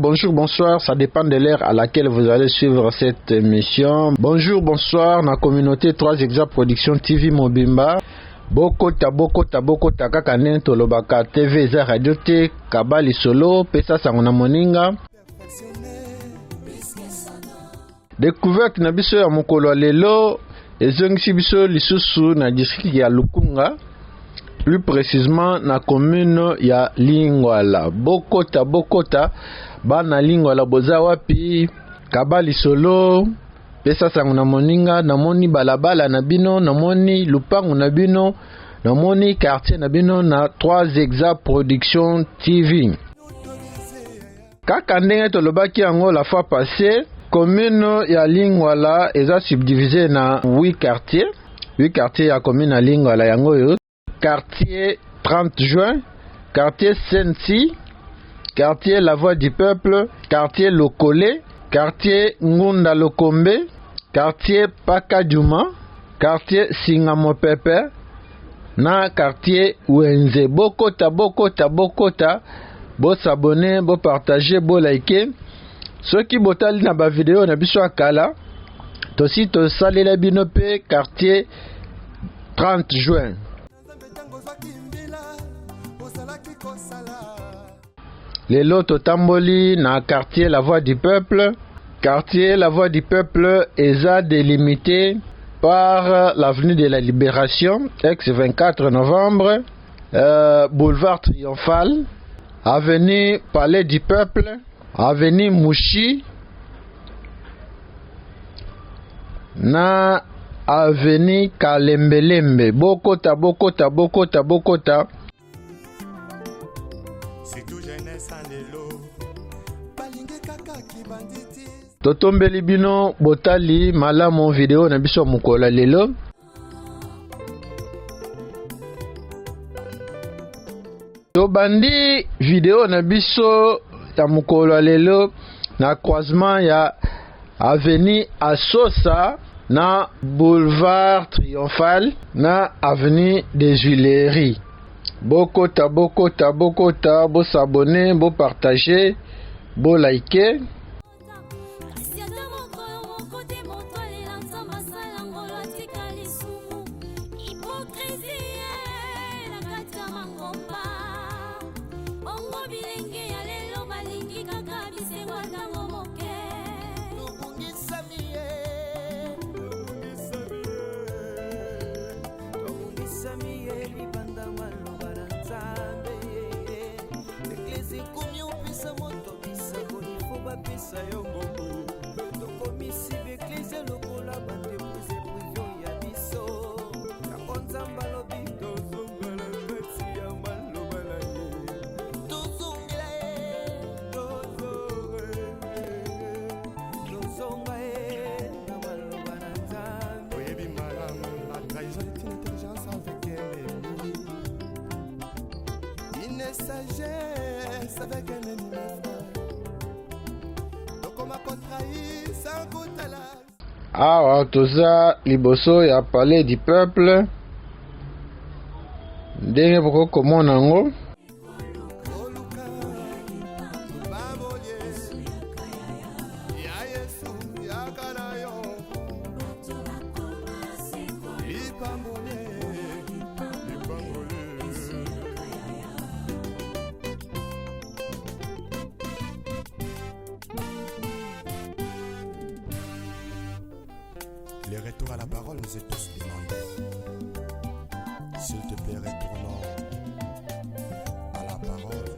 Bonjour, bonsoir, ça dépend de l'heure à laquelle vous allez suivre cette émission. Bonjour, bonsoir, na communauté 3 Exa Production TV Mobimba. Bokota kaka nento lobaka TV za radio te kabali solo pesa sangona moninga. Découverte na biso ya mokolo lelo ezongisi biso lisusu na district ya Lukunga. Plus précisément na commune ya Lingwala. Bokota bana Lingwala boza wapi kabali solo pesa sangu na moninga namoni balabala na bino namoni lupangu na bino namoni quartier na bino na 3 Exa Production TV. Kaka ndenge tolobaki yango la fois passée, commune ya Lingwala eza subdivisé na 8 quartiers. 8 quartiers ya commune ya Lingwala yango yo. Quartier 30 juin, quartier Sensi, quartier La Voix du Peuple, quartier Lokole, quartier Ngunda Lokombe, quartier Pakadjuma, quartier Singamopepe, na quartier Wenze. Bokota, bo s'abonner, bo partager, bo liker. Ceux qui botali na ba vidéo na biso akala, tosi to salela binope quartier 30 juin. Lelo totamboli na quartier La Voix du Peuple. Quartier La Voix du Peuple est délimité par l'avenue de la Libération, ex-24 novembre, boulevard Triomphal, avenue Palais du Peuple, avenue Mouchi, na avenue Kalembelembe. Bokota. Totombeli bino botali malamu video na biso mukola lelo. Tobandi video na biso ya mukola lelo na croisement ya avenue Asosa na boulevard Triomphal na avenue des Huileries. Bokota, bo s'abonner, bo partager, bo liker. Sagesse avec un ennemi donc on m'a contrahi sans goût à la awa toza liboso ya Palais du Peuple ndenge boko komona ngo les retours à la parole nous est tous demandés. S'il te plaît, retournons à la parole.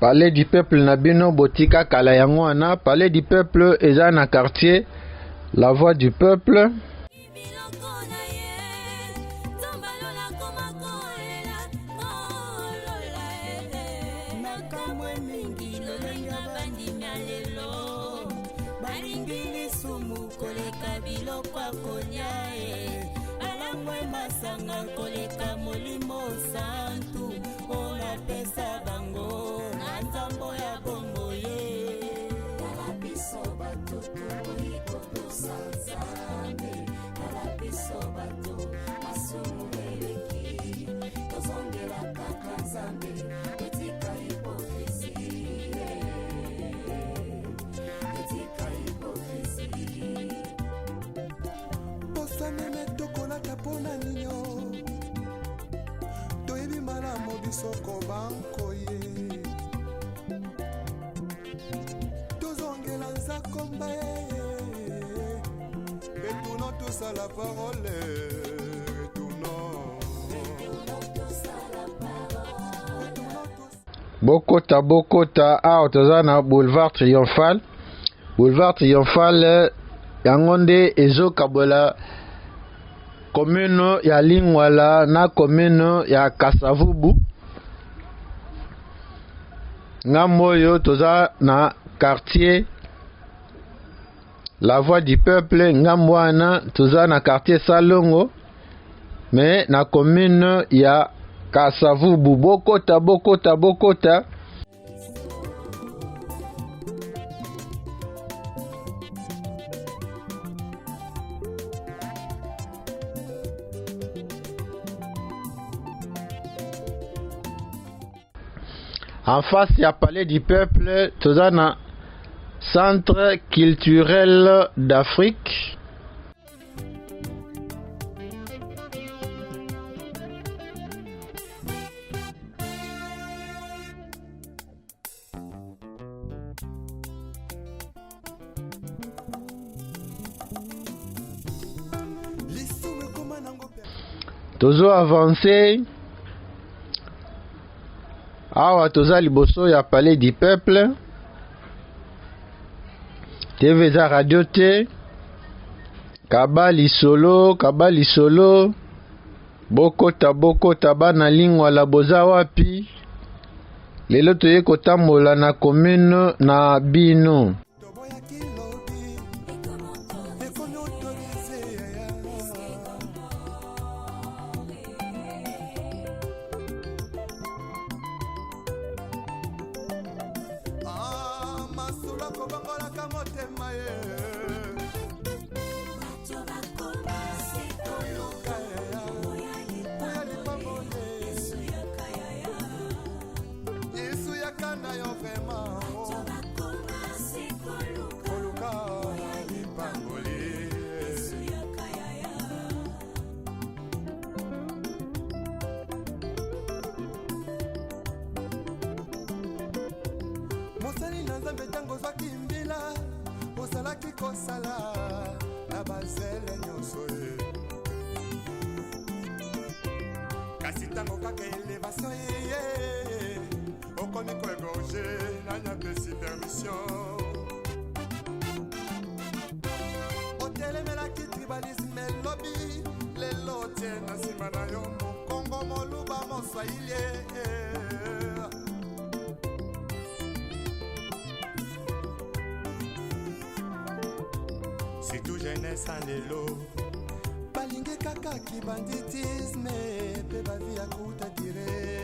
Palais du peuple Nabino Botika Kalayanguana, Palais du peuple Ezana quartier, la voix du peuple. Soko banko ye tozongela nzakomba retournons tous à la parole Bokota Aotozana boulevard triomphal yangonde ezo kabola commune ya Lingwala na commune ya Kasavubu. Ngamoyo toza na quartier La Voix du Peuple, Ngamwana toza na quartier Salongo, mais na commune ya Kasavubu. Bokota. En face, il y a Palais du Peuple, Tozana, Centre culturel d'Afrique. Tozo avancé. Awa toza liboso ya Palais du Peuple. TV za radio te. Kabali solo. Bokota bana Lingwala boza wapi. Lelo toye kotambola na commune na bino. Mosali na Nzambe tango zwaki mbila ozalaki kosala na bazele nyonso ye kasi tango kaka elevation ye okomi koegorge na nyapesi permission otelemelaki tribalisme lobi lelo tie na nsima na yo mokongo moluba moswahili c'est tout jeunesse en lelo balingi kaka ki banditisme pe bavi ya kuta dire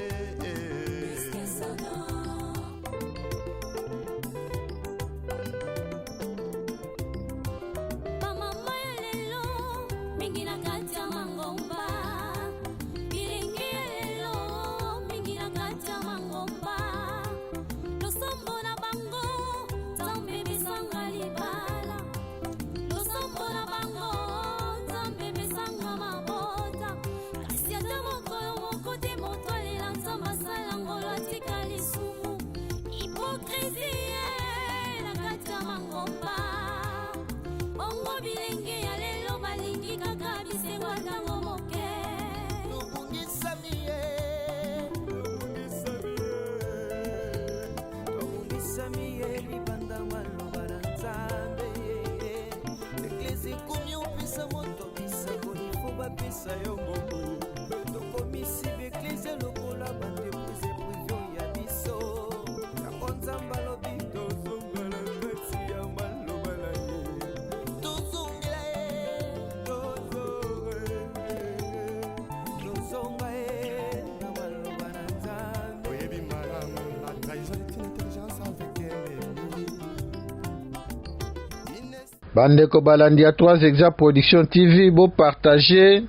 Bandeko balandi ya 3 Exa Production TV, bo partager,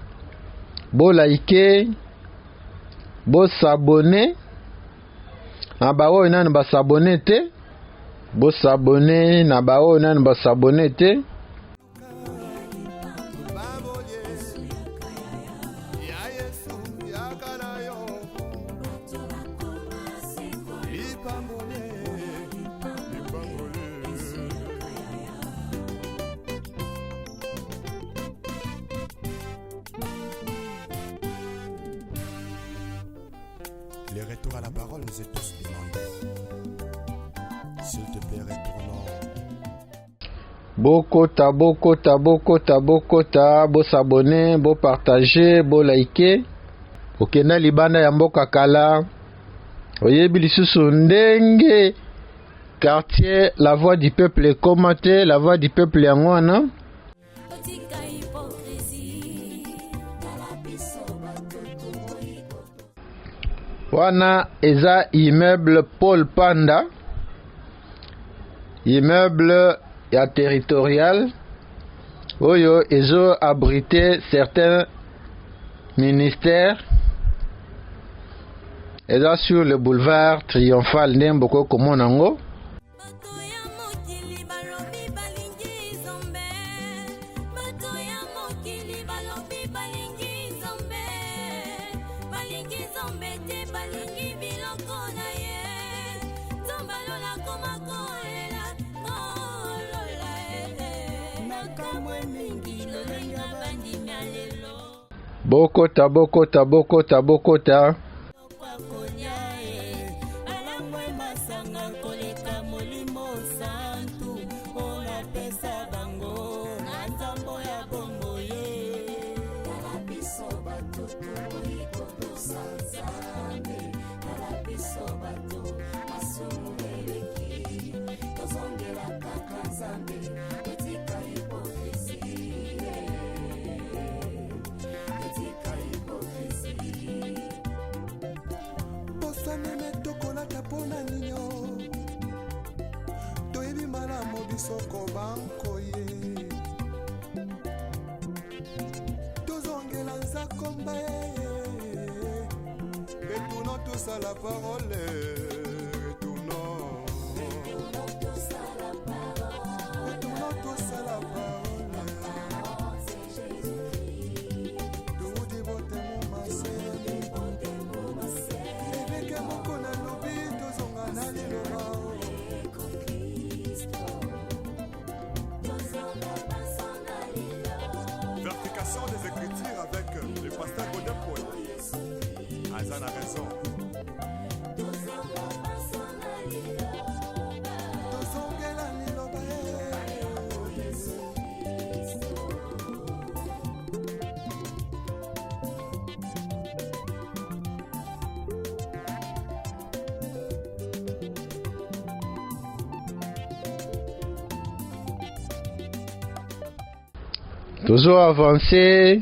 bo liker, bo s'abonner. Na bawo nani ba s'abonner te, bo s'abonner na bawo nani ba s'abonner te. Les retours à la parole nous est tous demandés. S'il te plaît, retournons. Bokota, bo s'abonner, bo partager, bo liker. Okenda libanda ya mboka kala. Oyebi lisusu ndenge quartier La Voix du Peuple commenté, La Voix du Peuple yango wana. Wana eza immeuble Paul Panda, immeuble ya territorial oyo ezo abriter certains ministères. Eza sur le boulevard Triomphal ndemboko komonango. Bokota. Soko banko ye tozongela nzakomba retournons tous à la parole, retournons tous à la parole, Doudi bote mo mase ebeke moko na lobi tozonga na liloba. Vertication des Écritures avec le pasteur Godin Poy. Azan a raison. Toujours avancé,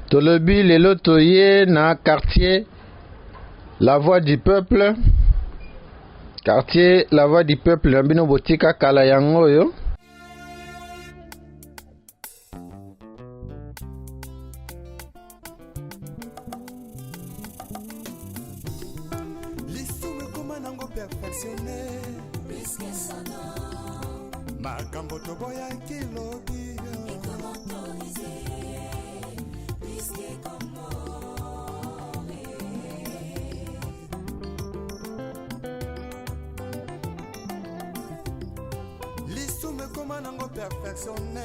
tolobi lelo toye na quartier La Voix du Peuple. Quartier La Voix du Peuple na bino botika kala yango yo. Makambo toboya kilobi lisume koma nango perfectionné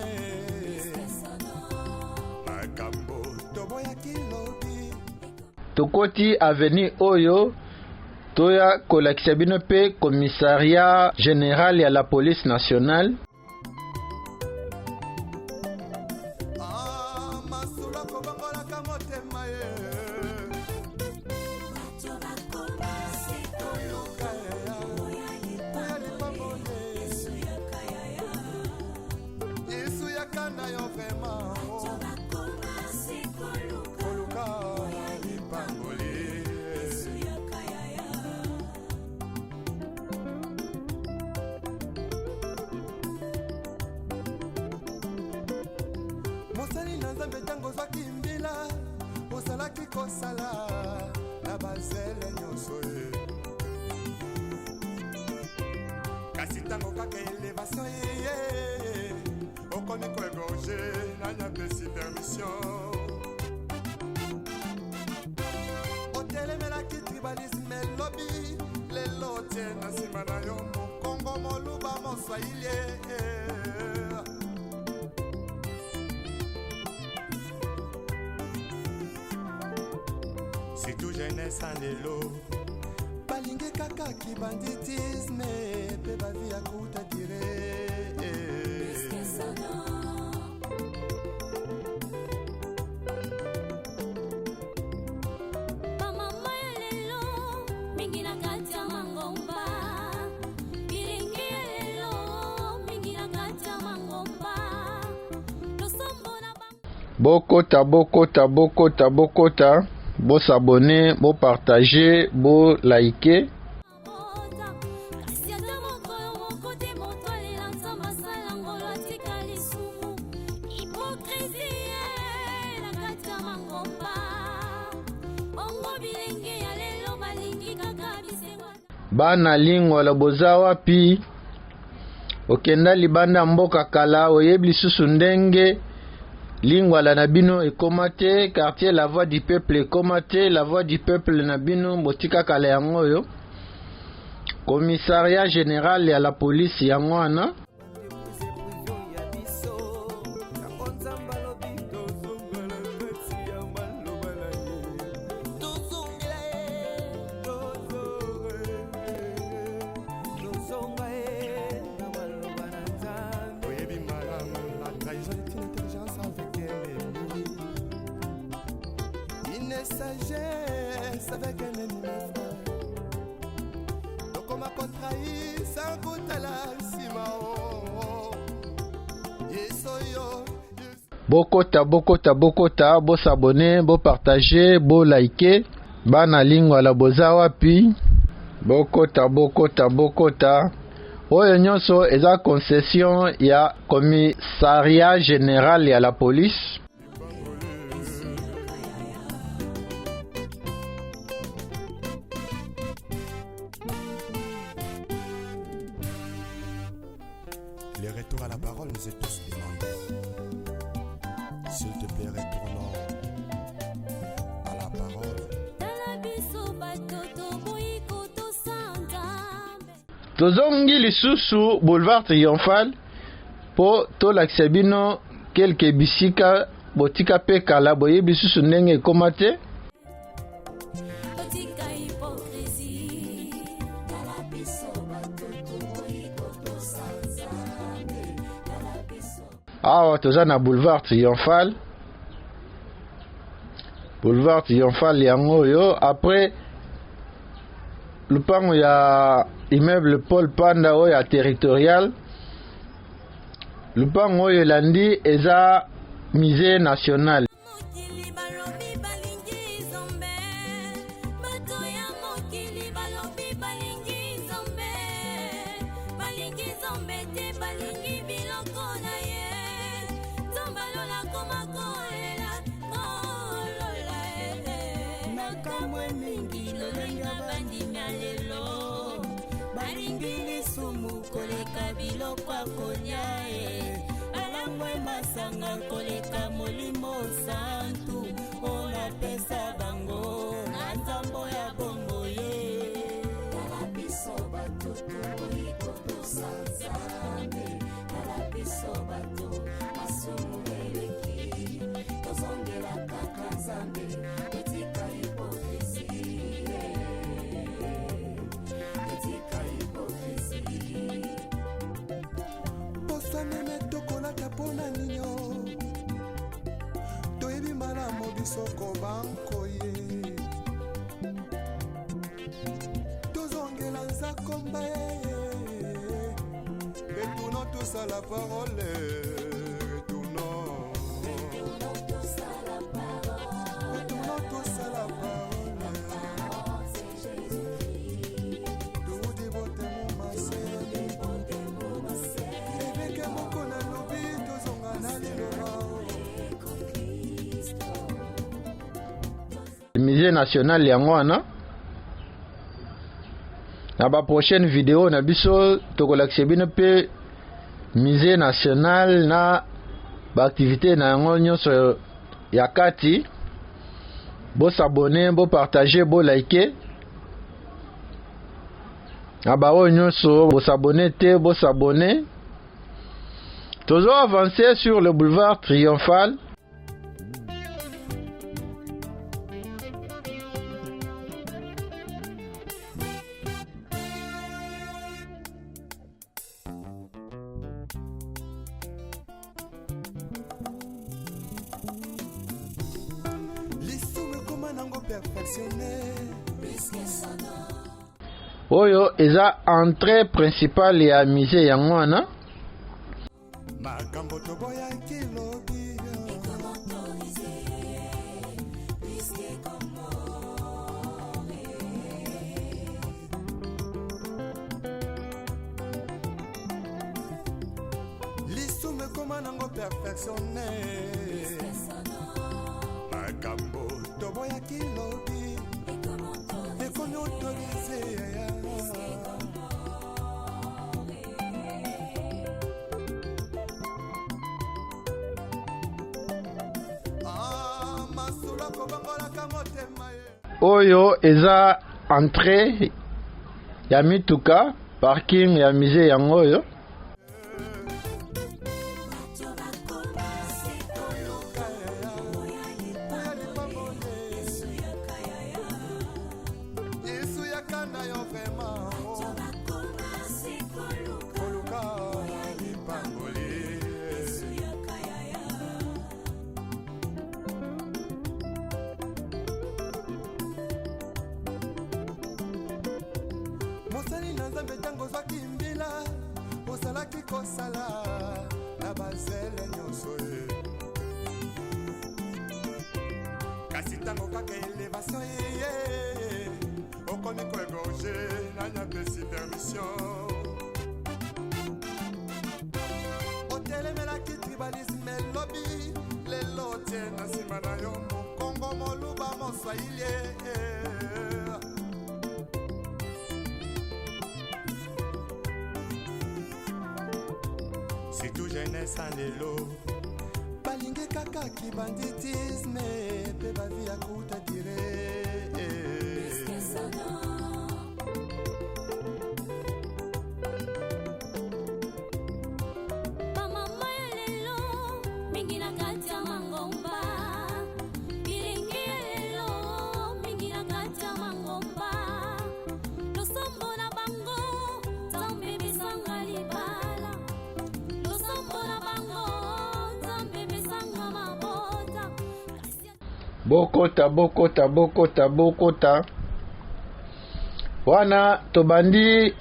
makambo toboya kilobi. Tokoti avenue oyo toya kolakisa bino pe commissariat général ya la police nationale. Mosali na nzambe tango zwaki mbila ozalaki kosala na bazele nyonso ye kasi tango kaka elevation ye okomi koegorge nanya pesi permission otelemelaki tribalisme lobi lelo tie na nsima na yo mokongo moluba moswahili c'est tout jeunesse en lelo balingi kaka kibanditisme pe bavi ya kuta dire Bokota, bokota, bokota, bokota. Bo s'abonner, bo partager, bo liker. Bana lingwala boza wapi? Okenda libanda mboka kala oyebi lisusu ndenge lingwala na bino ekomate, quartier la voix du peuple ekomate, la voix du peuple na bino botika kala yango yo. Commissariat général ya la police yango wana. Sagesse avec un ennemi donc on m'a contrahi sans goûter la simao yesoyo bokota bokota bokota bo s'abonner bo partager bo liker bana lingwa la boza wapi bokota bokota bokota oyo nyonso eza concession ya commissariat général ya la police. Les retours à la parole nous est tous demandés. S'il te plaît, retournons à la parole. Tozongi lisusu boulevard triomphal po tolakisa bino kelke bisika botika pe kala boyebi lisusu ndenge ekomate. Awa toza na boulevard triomphal. Boulevard triomphal yango yo après lupango ya immeuble Paul Panda oyo ya territorial. Lupango oyo landi eza musée national. Masanga koleka molimo santu ona pesa bango nzambo ya bongo ye kalabiso batutu ikoto sanzame kalabiso batu masumu eleki tozongela kaka nzambe etika hipokrisie etika hipokrisie posane tokolaka pona ninyo toyebi malamu bisoko bankoye tozongela nzakomba retournons tous à la parole retournons tous à la parole tout dévote mon massé eveke moko na lobi tozonga na liloba musée national yango wana na ba prochaine vidéo na biso tokolakisa bino pe musée national na ba activité na yango nyonso ya kati. Bo s'abonner, bo partager, bo liker. Na ba oyo nyonso bo s'abonner te, bo s'abonner. Toujours avancer sur le boulevard Triomphal. Oyo eza entrée principale ya musée yango wana. makambo toboyaki lobi lisumu ekoma nango perfectionne makambo toboyaki lobi ekomi autorise yaya Oyo eza entrée ya mituka parking ya musée yango oyo. mosali na nzambe ntango ozwaki mbila ozalaki kosala na bazele nyonso ye kasi ntango kaka elevation ye okomi koegorge nanyapesi permission otelemelaki tribalisme elobi lelo tie na nsima na yo mokongo moluba moswahili surtout jeunesse en lelo balingi kaka kibanditisme pe bavi ya kuta dire bamama ya lelo mingi na kati ya mangomba bilingi ya lelo mingi na kati ya mangomba losombo na bango nzambe misanga libala bokota wana tobandi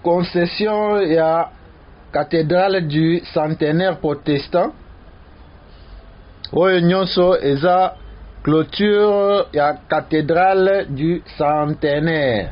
concession ya cathédrale du centenaire protestant oyo nyonso eza clôture ya cathédrale du centenaire.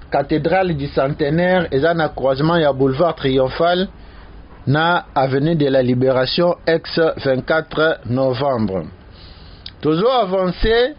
Cathédrale du centenaire eza na croisement ya boulevard Triomphal na avenue de la Libération ex 24 novembre. Toujours avancé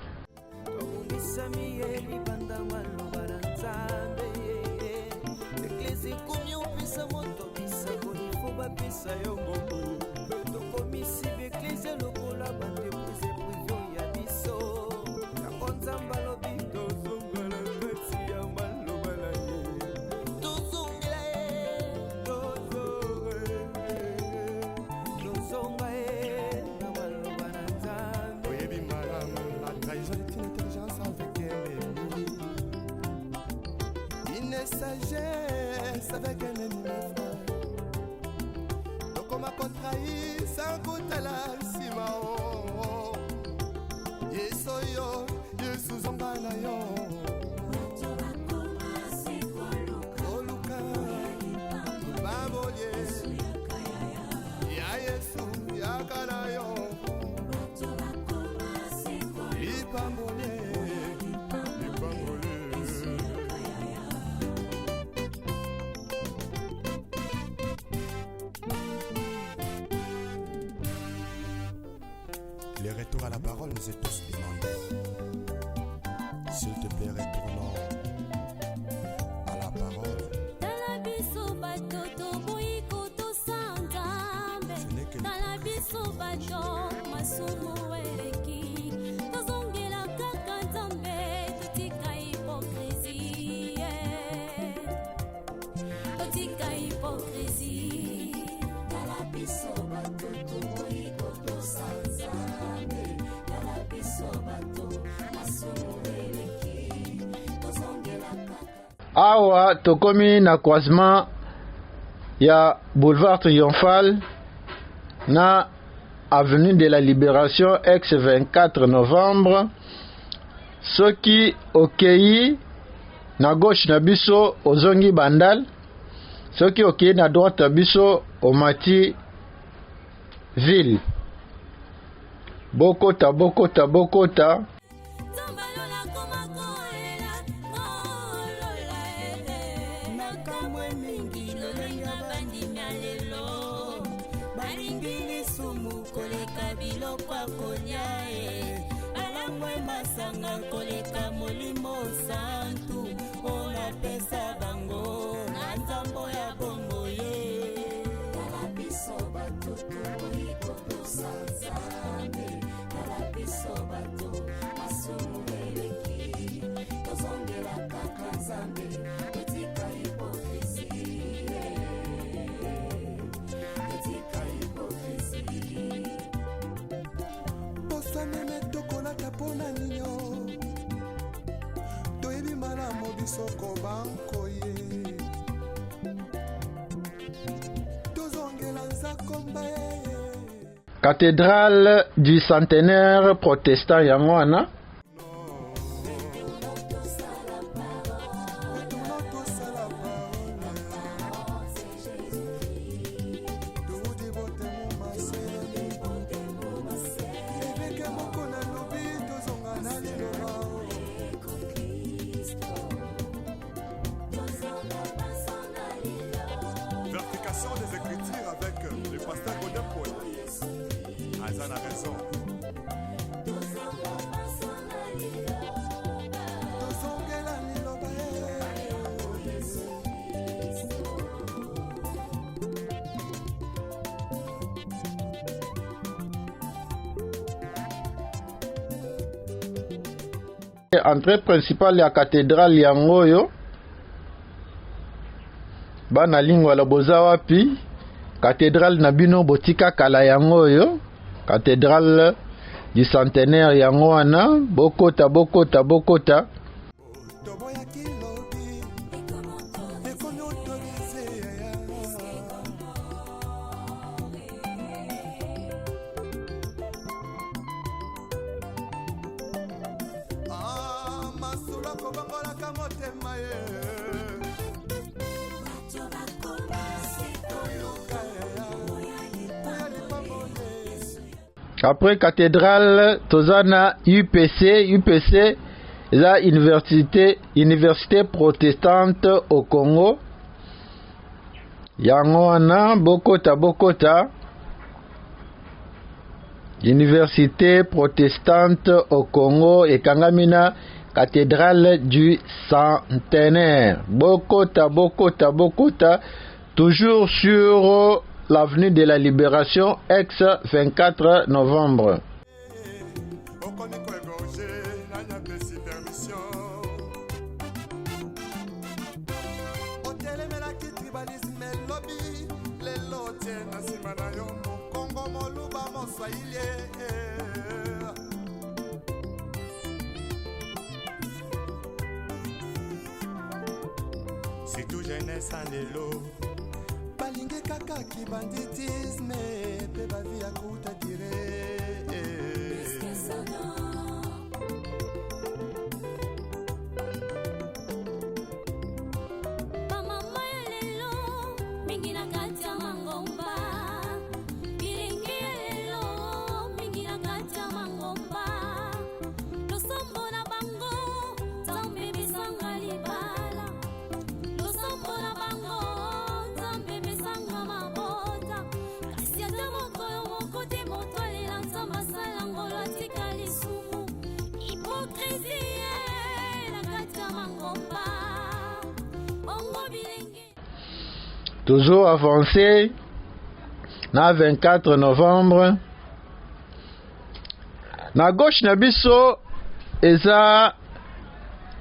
avec un ennemi frère. Donc on m'a contrahi sans goûter la simao. Yesoyo, Yesu zongana yo. Oluka, baboye. Ya Yesu, ya kana yo. Ipambole, ipambole. Les retours à la parole nous est tous demandés. S'il te plaît, retournons à la parole. Talabiso bato toboyi kotosanzambe. Talabiso bato masumu eleki. Tozongela kaka nzambe totika hypocrisie. Totika hypocrisie. Talabiso bato toboyi kotosanzambe. Talabiso bato masumu eleki. Tozongela kaka. Awa tokomi na croisement ya boulevard Triomphal na avenue de la Libération ex 24 novembre. Soki okei na gauche na biso ozongi Bandal, soki okei na droite na biso omati ville. Bokota bokota bokota. Koleka molimo santu ona pesa bango na nzambo ya bongo ye talabiso bato toboyi kotosanzambe talabiso bato masumu eleki tozongela kaka nzambe totika hypocrisie totika hypocrisie Bosanene tokolaka pona nino toyebi malamu biso kobanko ye tozongela nzakomba ye. Cathédrale du centenaire protestant yango wana. Verification des Écritures avec le pasteur Godin Paul. Azan a raison. Entrée principale ya cathédrale yango yo. Bana lingwa la boza wapi? Cathédrale na bino botika kala yango yo. Cathédrale du centenaire yango wana. Bokota bokota bokota. Après cathédrale, tozana UPC, la université protestante au Congo. Yango wana bokota. Université protestante au Congo et Kangamina cathédrale du centenaire. Bokota. Toujours sur l'avenue de la Libération, ex 24 novembre. Si tout j'ai jeunesse en elo balingi kaka kibanditisme pe bavi ya kuta dire Toujours avancé, na 24 novembre, na gauche na biso eza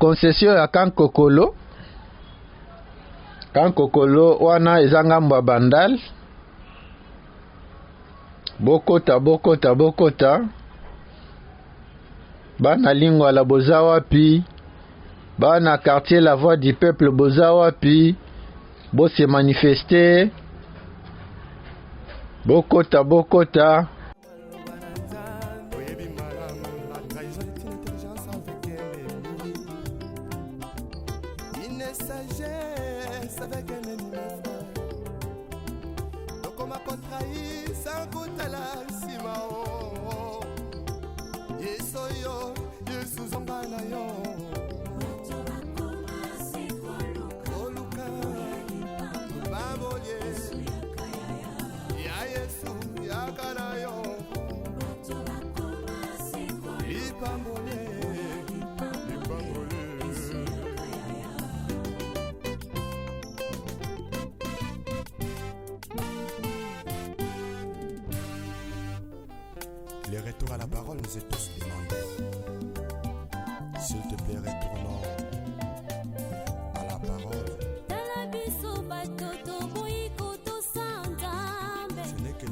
concession ya Kankokolo. Kankokolo wana eza ngambo ya Bandal. Bokota. Bana Lingwala boza wapi? Bana quartier La Voix du Peuple boza wapi? Bo se manifester. Bokota. Les retours à la parole nous est tous demandés. S'il te plaît, retournons à la parole. Ce n'est que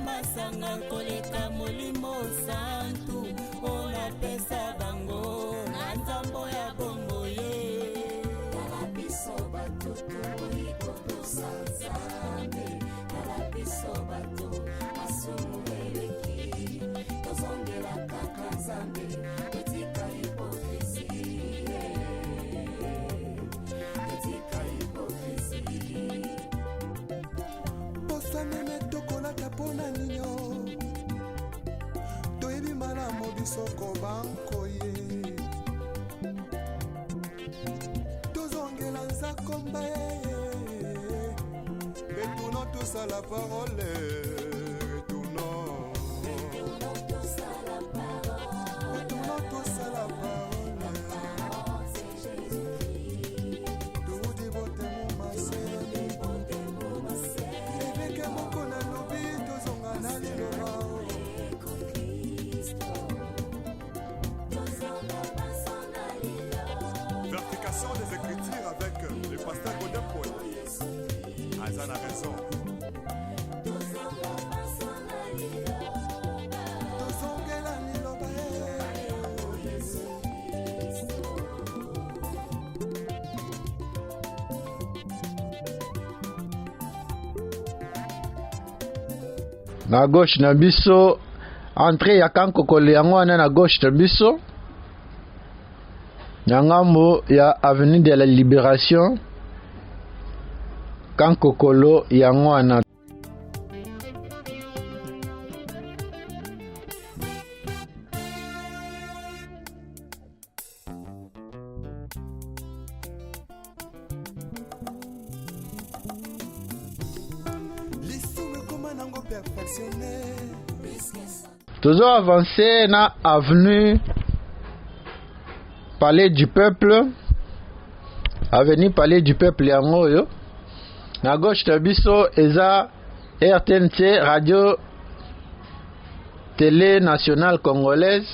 masanga koleka molimo santu ona pesa bango na nzambo ya bongo ye kala biso bato toiko tosanzambe kala biso bato masumu eleki tozongela kaka nzambe etika hipokrisi etika hipokrisi bosanene tokolaka mpona nino toyebi malamu bisoko bankoye tozongela nzakomba retournons tous à la parole retournons tous à la parole toudi botemo mase eveke moko na lobi tozonga na liloba Vertication des Écritures avec le pasteur Godin Poel. Azan a raison. Na gauche na biso entrée ya Kankokolo yango wana na gauche na biso Nyangambo ya Avenue de la Libération Kankokolo yango wana. Toujours avancé na avenue Palais du Peuple. Avenue Palais du Peuple yango yo. Na gauche na biso eza RTNC Radio Télé Nationale Congolaise.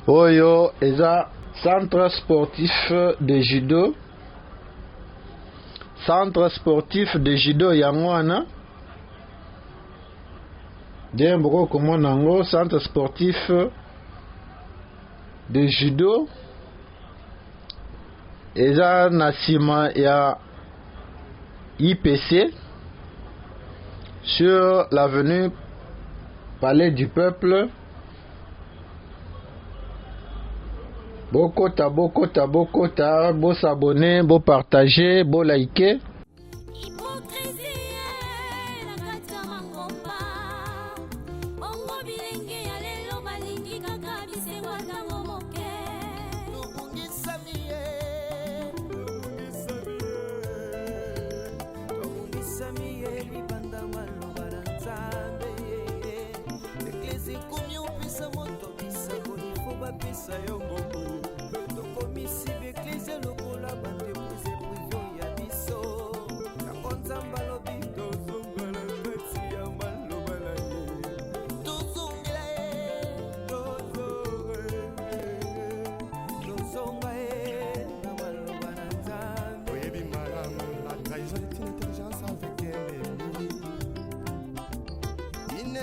Oyo eza centre sportif de judo. Centre sportif de judo yango wana. Demboko komona ngo centre sportif de judo. Eza na sima ya IPC sur l'avenue Palais du Peuple. Bokota, bo s'abonner, bo partager, bo liker.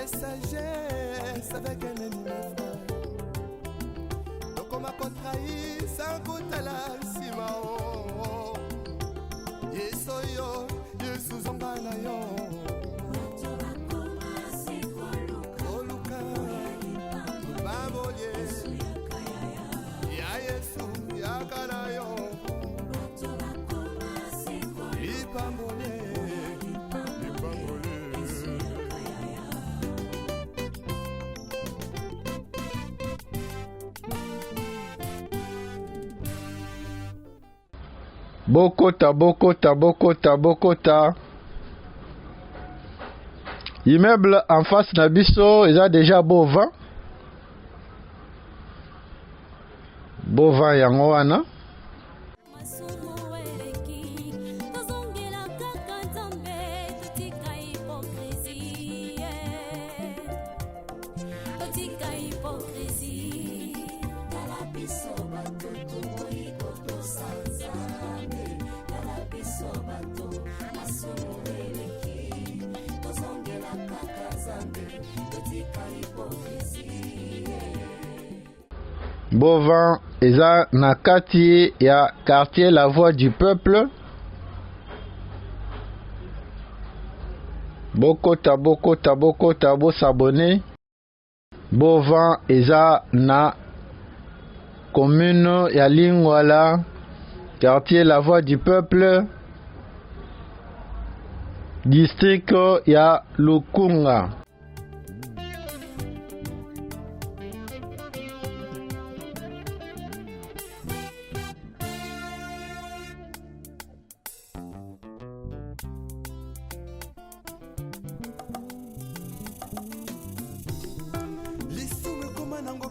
Sagesse avec un ennemi donc on m'a contrahi sans goûter la simao yesoyo yesu zongana yo oluka baboye ya yesu yakana yo lipambole. Bokota. Immeuble en face na biso, il y a déjà beau vent yango wana. Bovan eza na kati ya quartier La Voix du Peuple. bokota s'abonner. Bovan eza na commune ya Lingwala, quartier La Voix du Peuple, district ya Lukunga.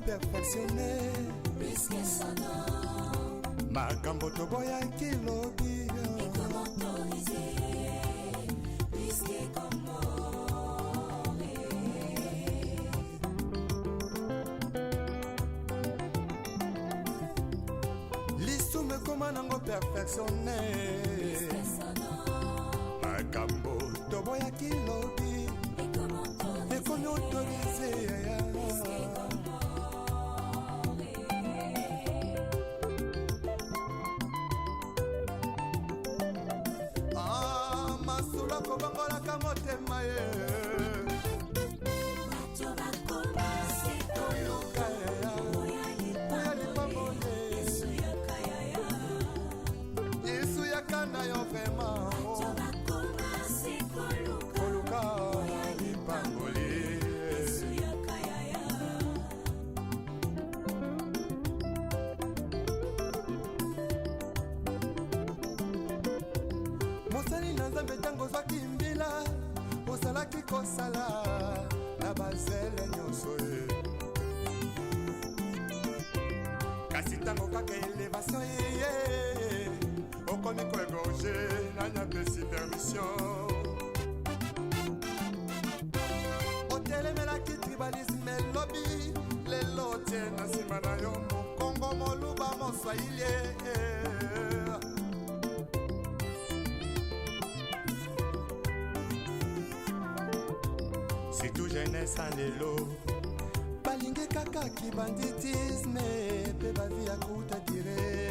Perfectionné makambo toboya kilobi lisume koma nango perfectionné makambo toboya kilobi ekomi autorisé. Mosali na Nzambe tango zwaki mbila osalaki kosala na bazele nyonso ye kasi tango kaka elevation ye okomi koegorge nanya pesi permission otelemelaki tribalisme lobi lelo tie na nsima na yo mokongo moluba moswahili surtout jeunesse en lelo balingi kaka kibanditisme pe bavi ya kuta dire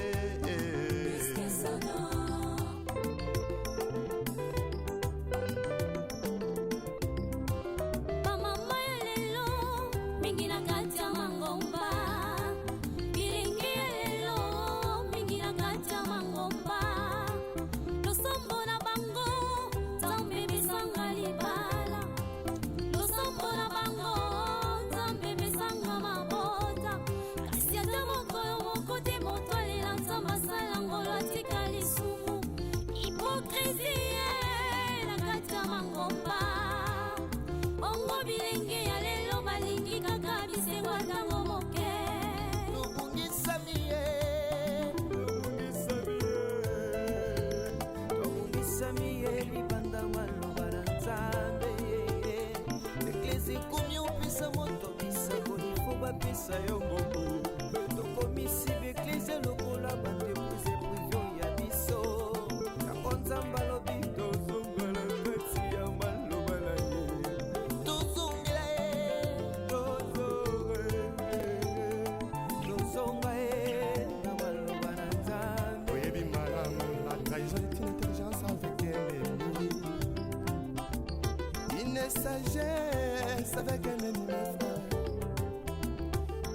sagesse avec un ennemi frère.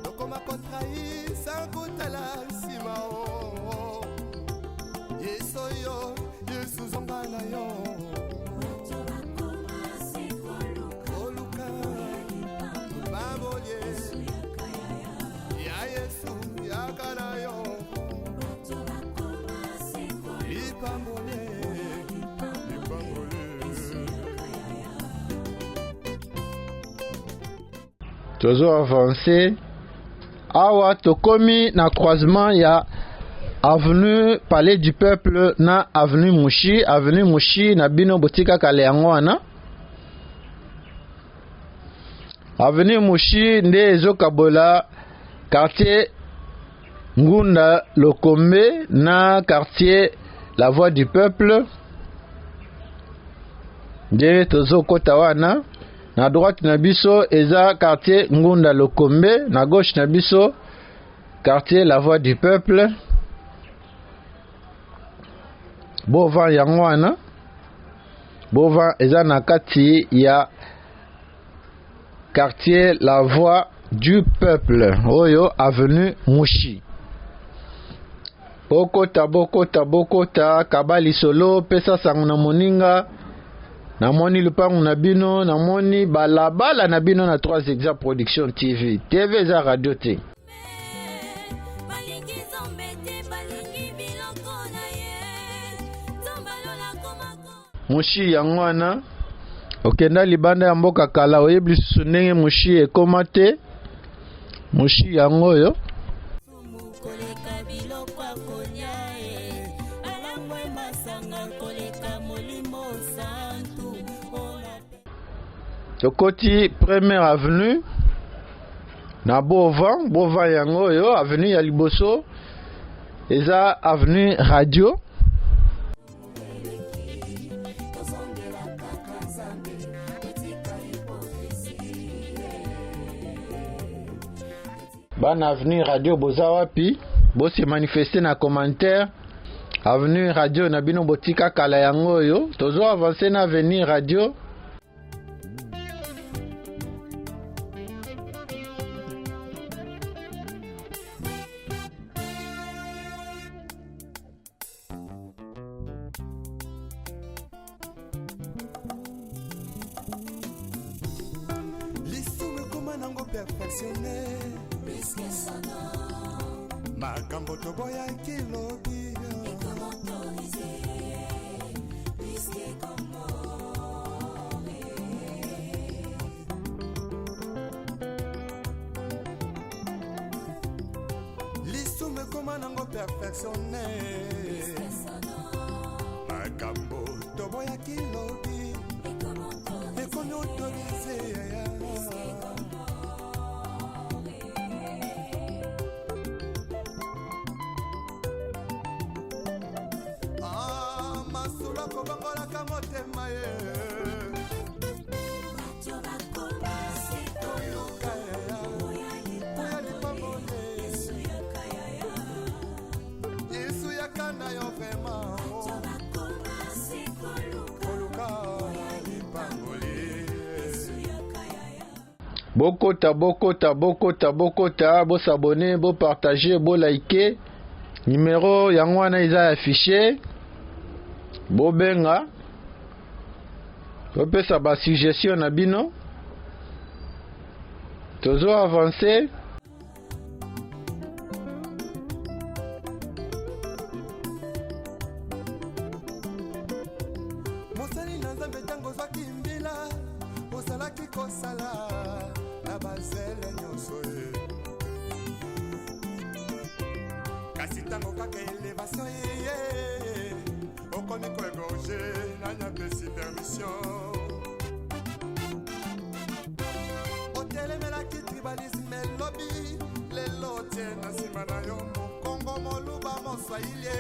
Donc on m'a contrahi sans goûter la sima oh. Yesoyo, Yesu zombana yo. Oluka, Babolye, Ya Yesu, Ya Kanayo. Ipambolye. Tozo avancé awa tokomi na croisement ya avenue Palais du Peuple na avenue Mushi na bino botika kale yango wana. Avenue Mushi nde ezokabola quartier Ngunda Lokombe na quartier La Voix du Peuple. Nde tozo kota wana. Na droite na biso eza quartier Ngunda Lokombe, na gauche na biso quartier La Voix du Peuple. Bovan yango wana bova eza na kati ya quartier La Voix du Peuple oyo avenue Mushi. Bokota kabali solo pesa sangu na moninga namoni lupangu na bino namoni balabala na bino na 3 Exa Production TV eza radio te. Mushi yango wana okenda libanda ya mboka kala oyebi lisusu ndenge mushi ekoma te. Mushi yango oyo tokoti première avenue na Bova yango oyo avenue ya liboso eza avenue radio. Bana avenue radio boza wapi bosi manifester na commentaire. Avenue radio na bino botika kala yango oyo tozo avancer na avenue radio. Perfectionné makambo toboya kilobi lisume koma nango perfectionné makambo toboya kilobi ekomi autorisé Bokota, bo s'abonner, bo partager, bo liker. Numéro yango wana eza affiché. Bo benga. Bo pesa ba suggestion na bino. Tozo avancer. Mosali na nzambe tango zaki mbila. Osalaki kosala. Kasi tango kaka elevation ye okomi koegorge nanya pesi permission otelemelaki tribalisme lobi lelo tie na nsima na yo mokongo moluba moswahili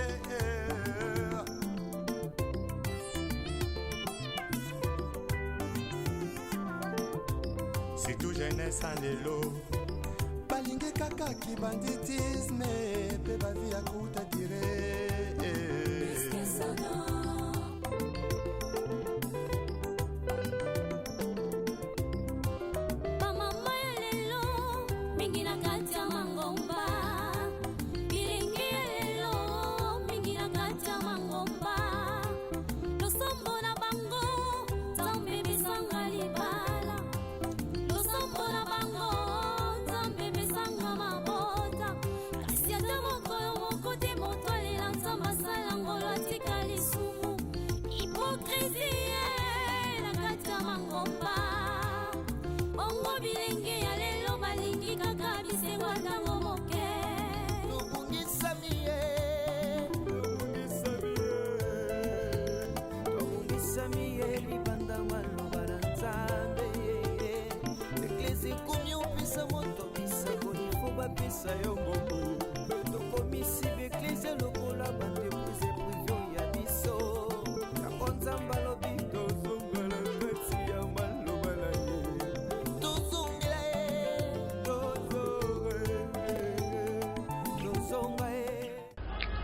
si tout jeunesse en lelo balingi kaka kibanditisme pe bavi ya kuta dire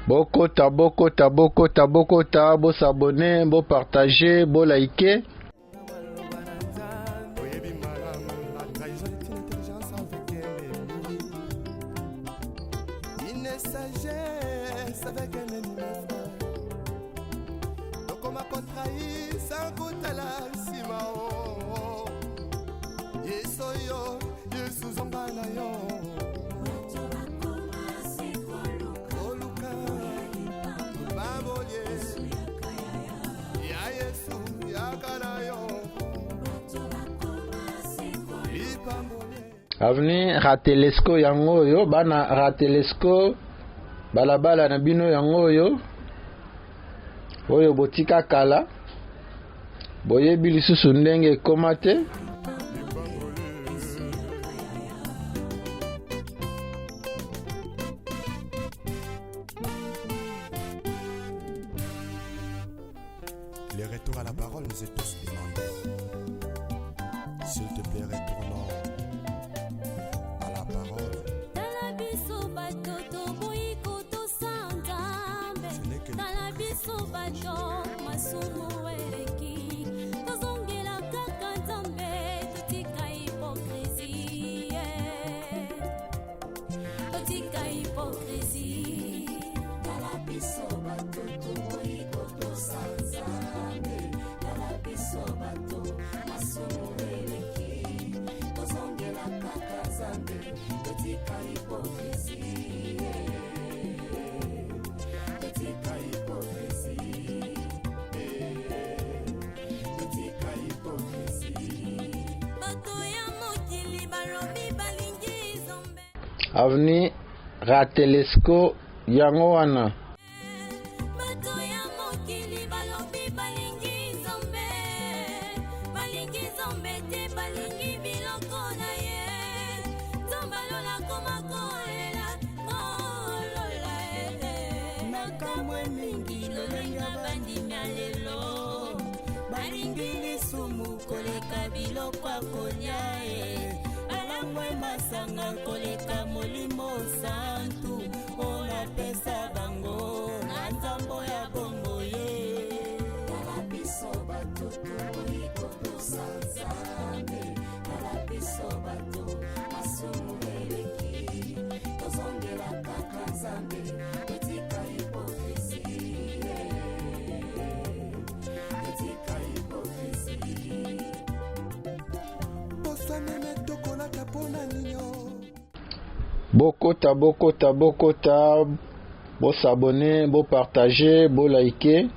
Bokota, bokota, bokota, bokota, bo s'abonner, bo partager, bo liker. Sagesse avec un ennemi donc on m'a contrahi sans goûter la simao yesoyo yesuzongana yo oluka baboye ya yesu yakana yo Avenue Ratelesco yango yo bana Ratelesco balabala na bino yango yo oyo botika kala boyebi lisusu ndenge ekoma te. Les retours à la parole nous est tous demandés. S'il te plaît, retournons à la parole. Avenue Ratelesco yango wana masanga koleka molimo santu ona pesa bango na nzambo ya bongo ye kala biso bato toikoto sanzambe kala biso bato masumu eleki tozongela kaka nzambe etika hipokrisi etika hipokrisi bosanene tokolaka pona nino bokota bokota bokota bo s'abonner bo partager bo liker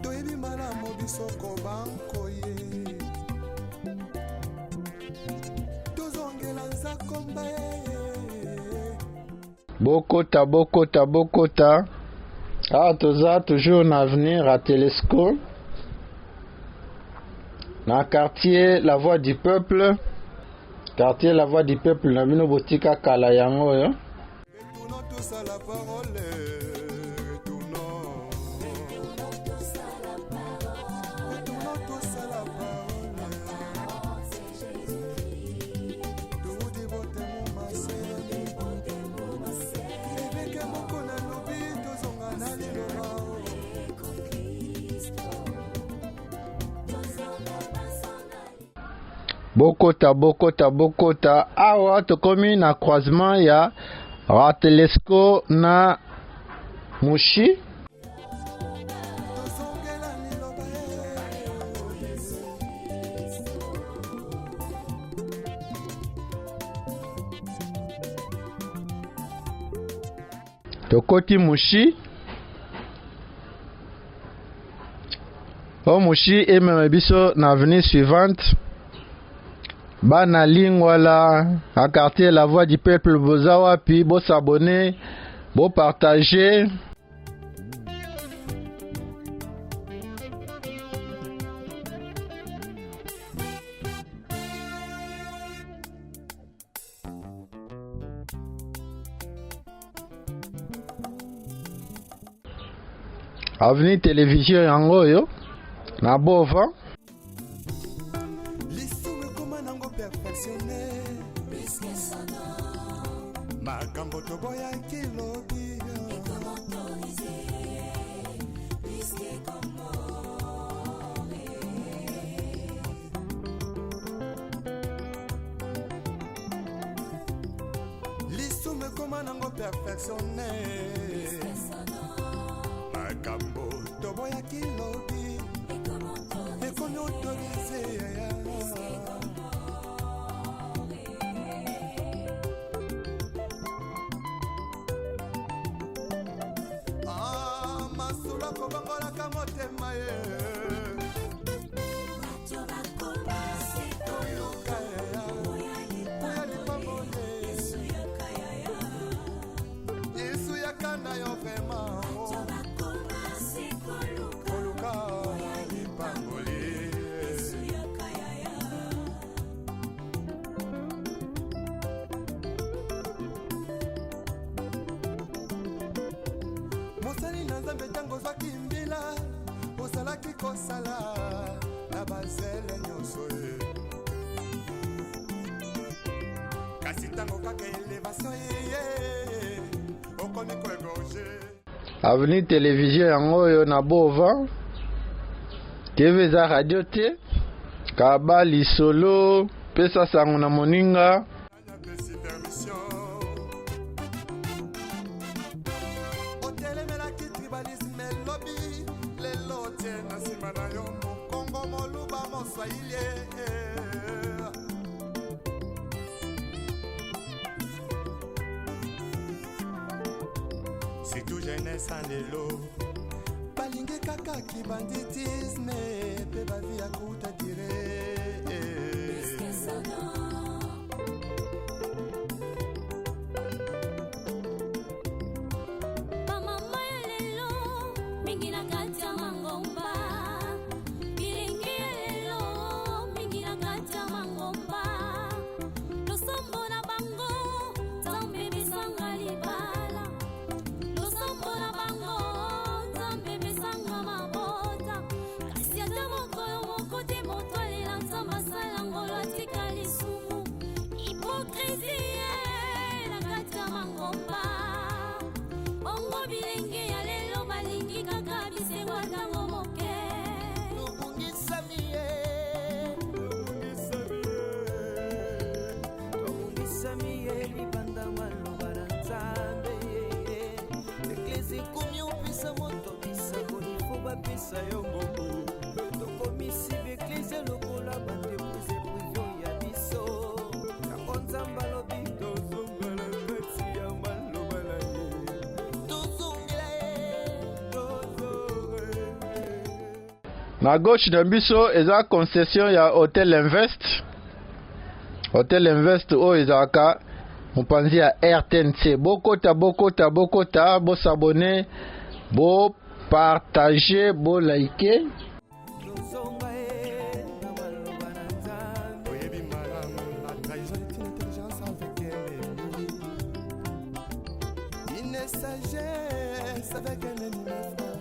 toyebi malamu bisoko bankoye tozongela nzakomba bokota bokota bokota toza toujours na avenue Ratelesco na quartier La Voix du Peuple. Quartier La Voix du Peuple na bino botika kala yango yo. Retournons tous à la parole. Retournons tous à la parole. Retournons tous à la parole. C'est Jésus-Christ. Tout dévote mon massé. Évêque mon kona lobi tozonga na liloba. Bokota bokota bokota awa tokomi na croisement ya Ratelesco na Mushi. Tokoti Mushi. Mushi ememe biso na avenue suivante. Bana Lingwala à quartier La Voix du Peuple bozawa puis bo s'abonner, bo partager. Avenue Télévision yango yo na bova. makambo toboyaki lobi lisume koma nango perfectionne makambo toboyaki lobi ekomi autorise masula kobangolaka motema ye yesu yakanda yo vraimen koluka lipangoli mosali na nzambe ntango ozwaki mbila ozalaki kosala na bazele nyonso ye kasi ntango kaka elevation yeye okomi koegorge Avenue télévision yango oyo na bova TV eza radio te kaba lisolo pesa sango na moninga anyapesi permission otelemelaki tribalisme elobi lelo tie na nsima na yo mokongo moluba moswahili surtout jeunesse en lelo balingi kaka kibanditisme mpe bavi ya kuta dire bamama ya lelo mingi na kati ya mangomba bilingi ya lelo mingi na kati ya mangomba losombo na bango nzambe bisanga libala losombo na bango nzambe bisanga mabota kasi ata mokolo moko te moto alela nzambe asala ngolo atika lisumu hipokrisie na kati ya mangomba bongo bilenge ya lelo balingi kaka bisengo ntango moke tobungisami ye tobungisami ye libanda maloba na nzambe eklesi komi opesa moto bisango nifo bapesa yo ngombo tokomisi beklesi lokola bandepuse privio ya biso yango nzambe alobi tozongala kati ya maloba na ye tozongela ye na gauche na biso eza concession ya Hotel Invest. Hotel Invest oyo ezalaka mopanzi ya RTNC. Bokota bosabone bopartage bolike tozonga ye na maloba na nzambe oyebi malamu la trahison est une intelligence avec un ennemi une sagesse avec un ennemi frère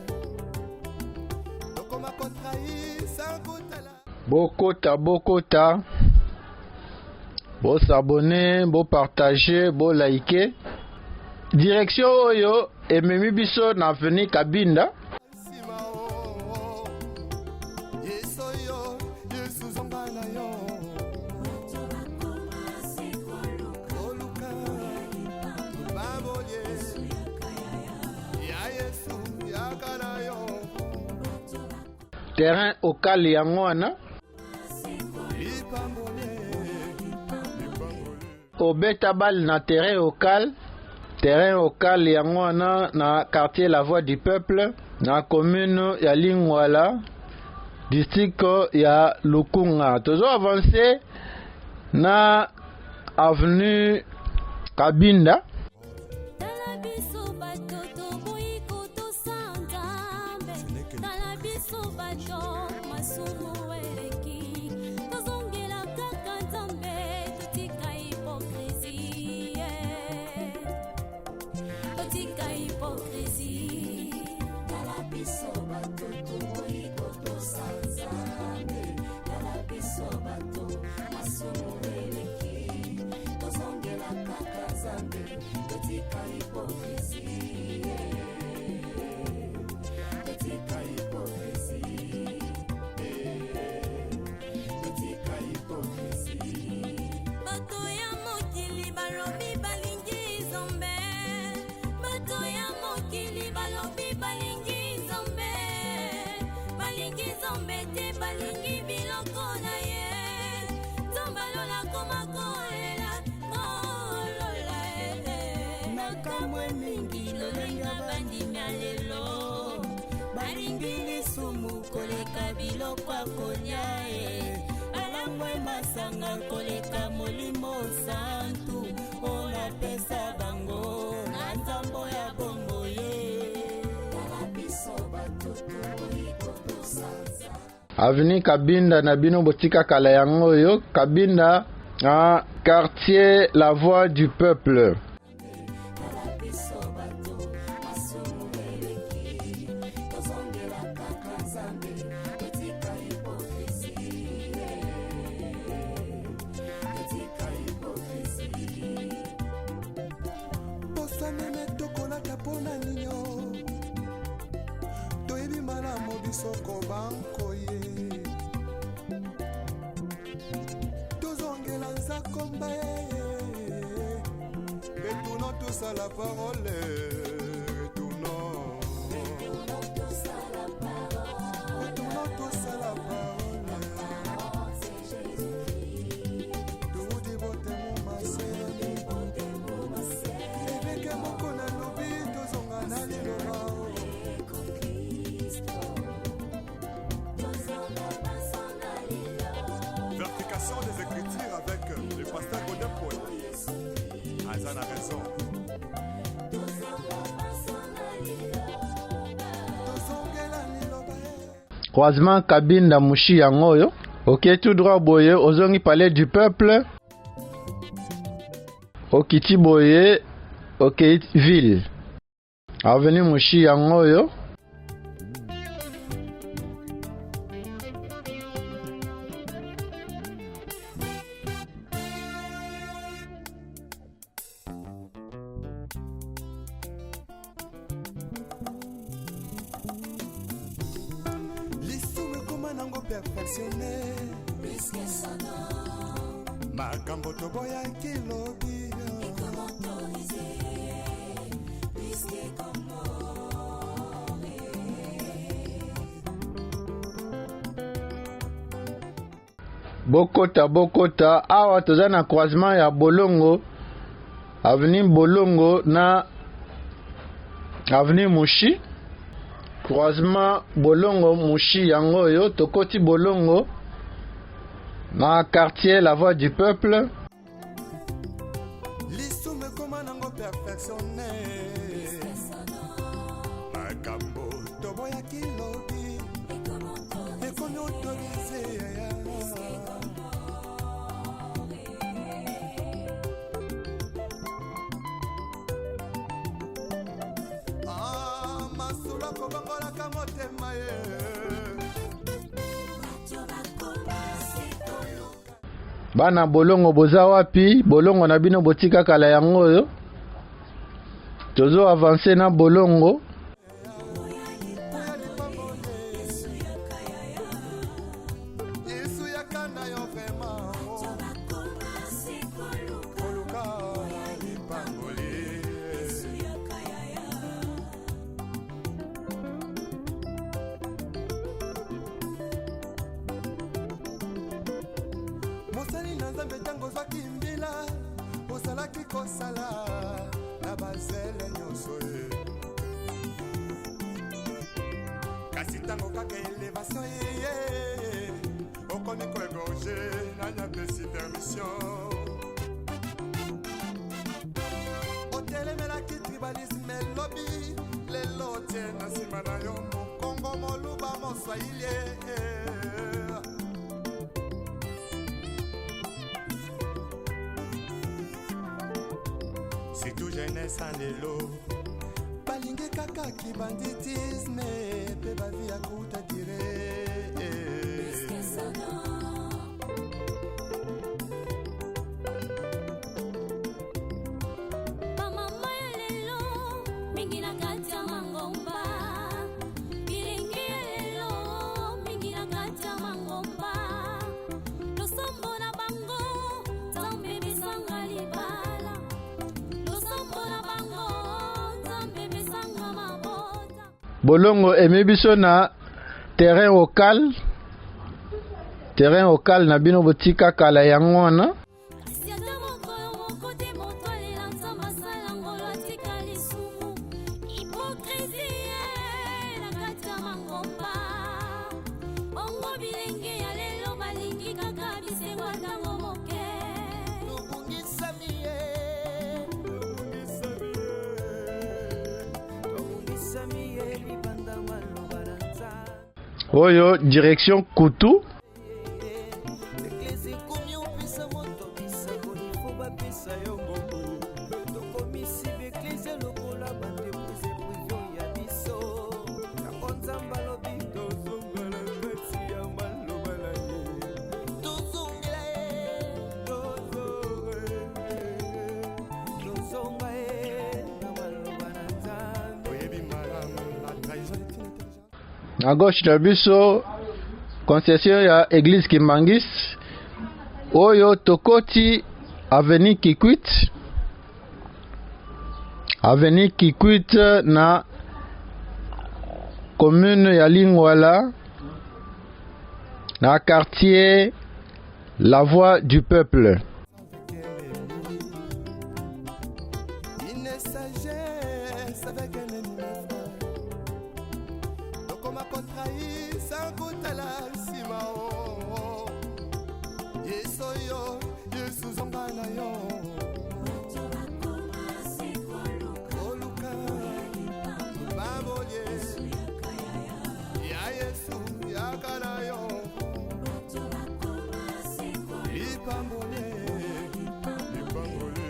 tokoma kotrahi sans kotala bokota bosabone bopartage bolike. Direction oyo ememi biso na avenue Kabinda. nsima o yesu oyo yesu zonga na yo koluka babolie ya yesu yaka na yo Terrain okali yango wana lipambole obeta bal na terrain okal yango wana na quartier La Voix du Peuple na commune ya Lingwala district ya Lukunga. Tozo avancer na avenue Kabinda. tala biso bato toboyi kotosa nzambe tala biso bato masumu eleki tozongela kaka nzambe totika hipokrisie totika hipokrisie tala biso bato toboyi kotosa nzambe tala biso bato masumu eleki tozongela kaka nzambe biloko na ye tombalola komakolela ngolola nakamwe mingi lolenga bandimi ya lelo balingi lisumu koleka biloko akolia balangwe masanga koleka molimo santu olapesa bango na nzambo ya bongo ye Avenue Kabinda na bino botika kala yango oyo Kabinda quartier La Voix du Peuple. bosanene tokolaka mpona nino toyebi malamu bisoko bankoye tozongela nzakomba retournons tous à la parole retournons tous à la parole Vertication des écritures avec le pasteur Godin Paul. Azan a raison. Croisement Kabinda Mushi yango oyo. Ok, tout droit boye ozongi palais du peuple. Okiti boye ok ville. Avenue Mushi yango oyo. Lisumu koma nango perfectionné makambo toboyaki lobi Bokota awa toza na croisement ya Bolongo avenue Bolongo na avenue Mushi. Croisement Bolongo Mushi yango oyo tokoti Bolongo na quartier La Voix du Peuple. lisumu koma nango perfectionné makambo toboyaki lobi ekomi autorisé masula kobangolaka motema ye Bana Bolongo boza wapi? Bolongo na bino botika kala yango oyo. Tozo avancer na Bolongo. yesu yakanda yo vrema koluka lipangoli mosali na nzambe ntango ozwaki mbila ozalaki kosala na bazele nyonso ye kasi ntango kaka elevation yeye okomi koegorge nanyapesi permission otelemelaki tribalisme elobi lelo tie na nsima na yo mokongo moluba moswahili surtout jeunesse en lelo balingi kaka kibanditisme mpe bavi ya kuta dire bamama ya lelo mingi na kati ya mangomba bilingi ya lelo mingi na kati ya mangomba losombo na bango nzambe misanga libala losombo na bango nzambe misanga mabota Bolongo eme biso na terrain local terrain okal na bino botika kala yango wana. kasi ata mokolo moko te moto alela nzambe asala ngolo atika lisumu hipokrisie na kati ya mangomba bongo bilenge ya lelo balingi kaka bisengo ntango moke tobungisami ye libanda maloba na nzambe Oyo direction Kutu. eklesi ekomi opesa moto bisango ifo bapesa yo ngombo tokomisi beklesi lokola bandepose privio ya biso yango nzambe alobi tozongala kati ya maloba na ye tozongela ye tozonga ye na maloba na nzambe oyebi malamu la trahison est intelligente. À gauche na biso concession ya église Kimbangis. Oyo tokoti avenue Kikwit. Avenue Kikwit na commune ya Lingwala na quartier La Voix du Peuple. Une sagesse avec un ennemi frère. Donc on m'a contrahi sans kutala sima oh. Yesoyo, Yesu zongana yo. Oluka, baboye. Ya Yesu, yakana yo. Ipambole, ipambole.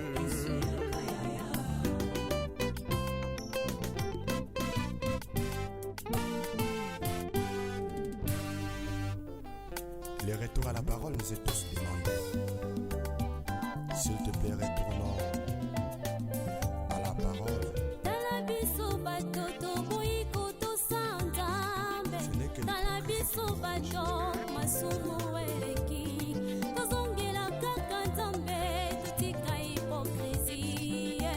Le retour à la parole nous est tous demandé. S'il te plaît, retournons à la parole. tala biso bato toboyi kotosa nzambe tala biso bato masumu eleki tozongela kaka nzambe totika hipokrisie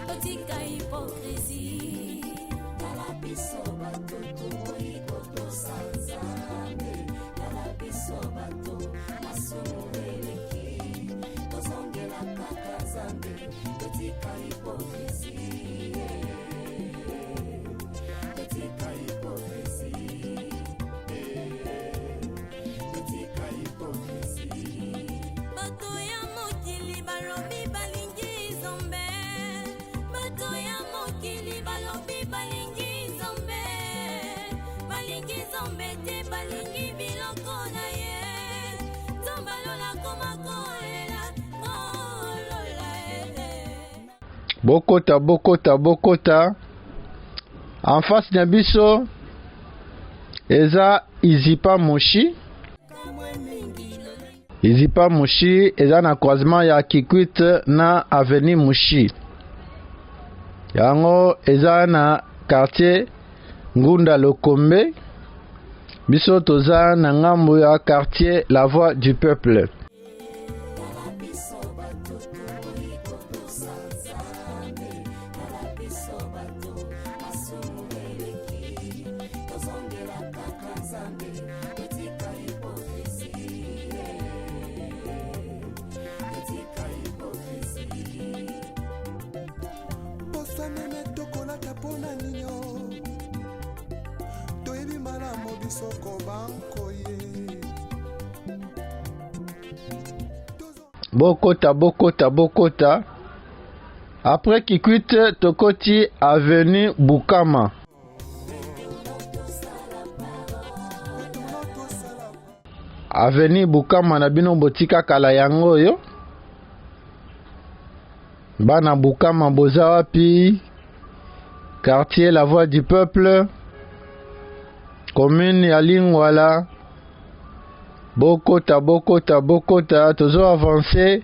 totika hipokrisie tala biso bato toboyi kotosa nzambe tala biso bato masumu eleki tozongela kaka nzambe totika hipokrisie totika hipokrisie totika hipokrisie bato ya mokili balobi balingi nzambe bato ya mokili balobi balingi nzambe te balingi biloko na ye nzambe alola koma kolela kolola Bokota. En face na biso eza Izipa Moshi. Izipa Moshi eza na croisement ya Kikwit na avenue Moshi. Yango eza na quartier Ngunda Lokombe. Biso toza na ngambo ya quartier La Voix du Peuple. Bosanene tokolaka pona nino. Toyebi malamu biso kobankoye. Bokota. Après Kikwit, tokoti avenue Bukama. Avenue Bukama na bino botika kala yango yo. Bana Bukama boza wapi? Quartier La Voix du Peuple. Commune ya Lingwala. Bokota. Tozo avancer.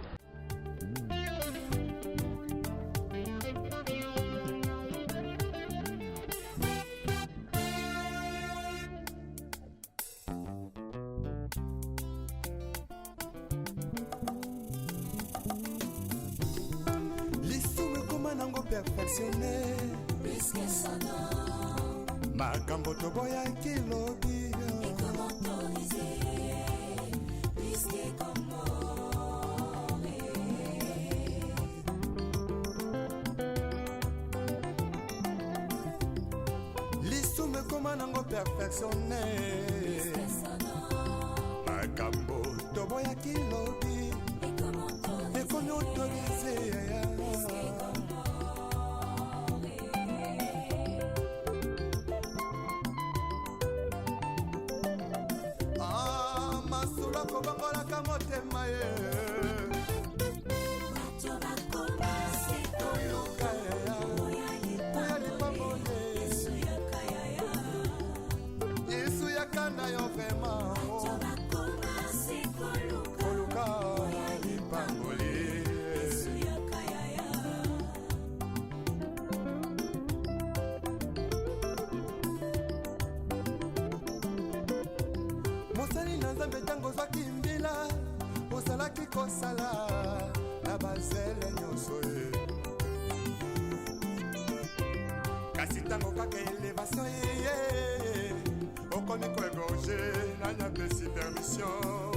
Lisumu ekoma nango perfectionné. Makambo toboyaki lobi. perfectionné makambo toboyaki lobi ekomi autorisé masula kobangolaka motema ye mosali na nzambe ntango ozwaki mbila ozalaki kosala na bazele nyonso ye kasi ntango kaka elevation ye okomi koegorge nanya pesi permission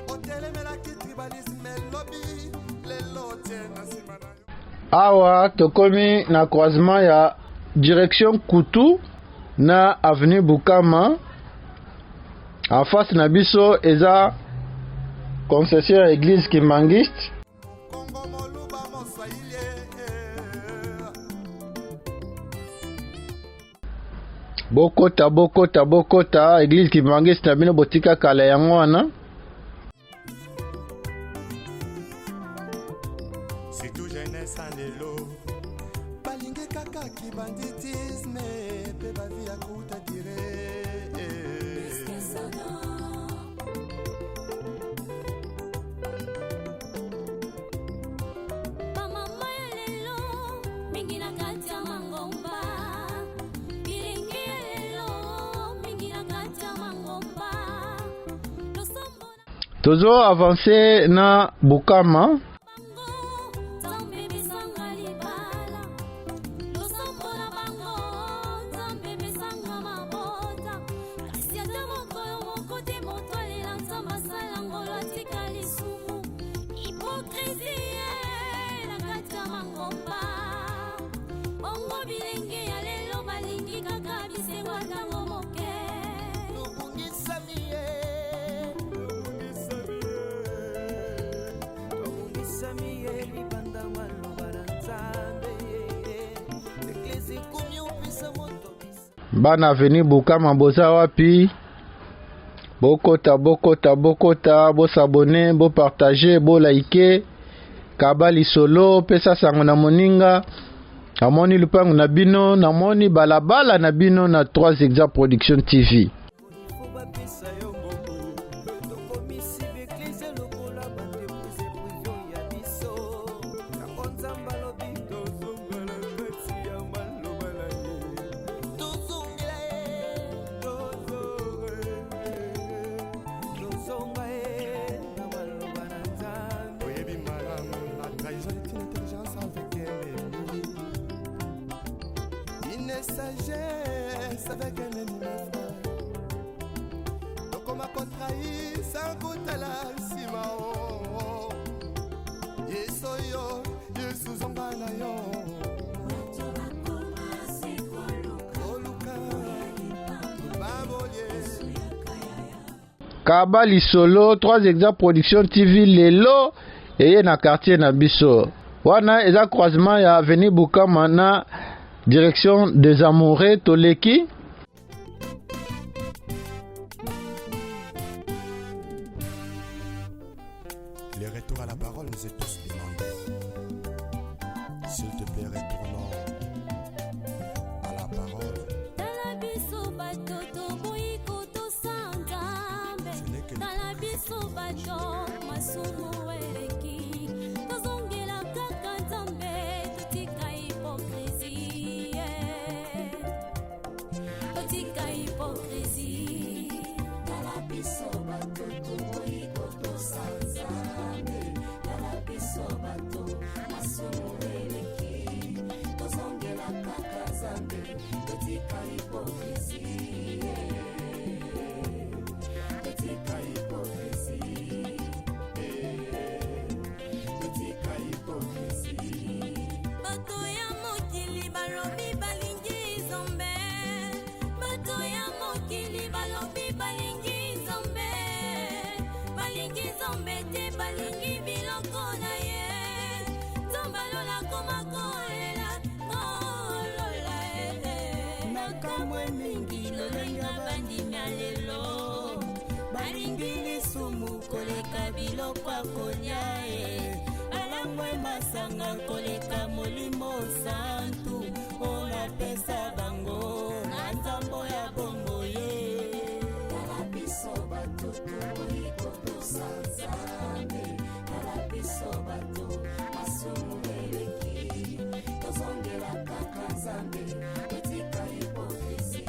otelemelaki tribalisme elobi lelo tie na nsima na yo. Awa tokomi na croisement ya direction Kutu na avenue Bukama. En face na biso eza concession ya église Kimangiste. Kongo moluba moswahili Bokota église Kimangiste na bino botika kala yango wana. surtout jeunesse en lelo balingi kaka kibanditisme pe bavi ya kuta dire bamama ya lelo mingi na kati ya mangomba bilingi ya lelo mingi na kati ya mangomba losombo Tozo avancer na Bukama. Bana avenue Bukama boza wapi? Bokota, bo s'abonner, bo partager, bo liker. Kabali solo, pesa sango na moninga. Namoni lupango na bino, namoni balabala na bino na 3 Exact Production TV. Sagesse avec un ennemi frère donc on m'a contrahi sans goûter la sima yesoyo yesu zonga na yo Kabali solo 3 Exact Production TV lelo eye na quartier na biso. Wana eza croisement ya avenue Bukama na direction des Amoureux Toleki. Le retour à la parole nous est tous demandé. S'il te plaît, retournons à la parole. mokili balobi balingi nzambe, balingi nzambe te balingi biloko na ye. Nzambe alola koma kolela kolola nakamwe mingi lolenga bandimi ya lelo, balingi lisumu koleka biloko ya kolia balangwe masanga koleka molimo santu olapesa bango na nzambo ya bombo ye. Kala biso bato tokoyi kotosa nzambe, kala biso bato masumu eleki tozongela kaka nzambe etika hipokrisi,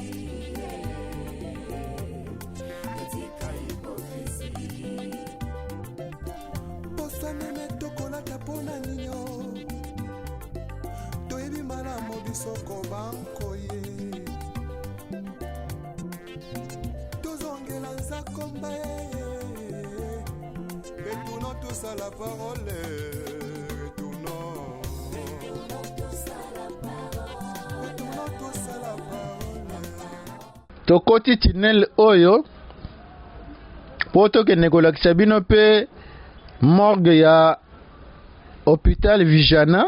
etika hipokrisi. poso meme tokolata mpona nino toyebi malamu biso kobankoye tozongela nzakomba retournons tous à la parole, retournons tous à la parole. tokoti tinel oyo po tokende kolakisa bino mpe morgue ya hôpital Vijana.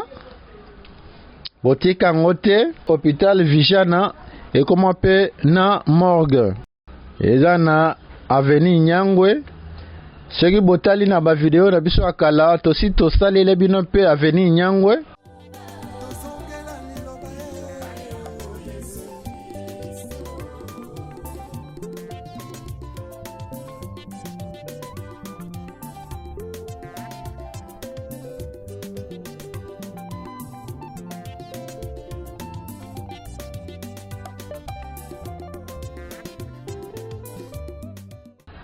Botika yango te, hôpital Vijana ekoma mpe na morgue eza na avenue Nyangwe. Soki botali na bavideo na biso ya kala tosi tosalele bino mpe avenue Nyangwe. tozongela liloba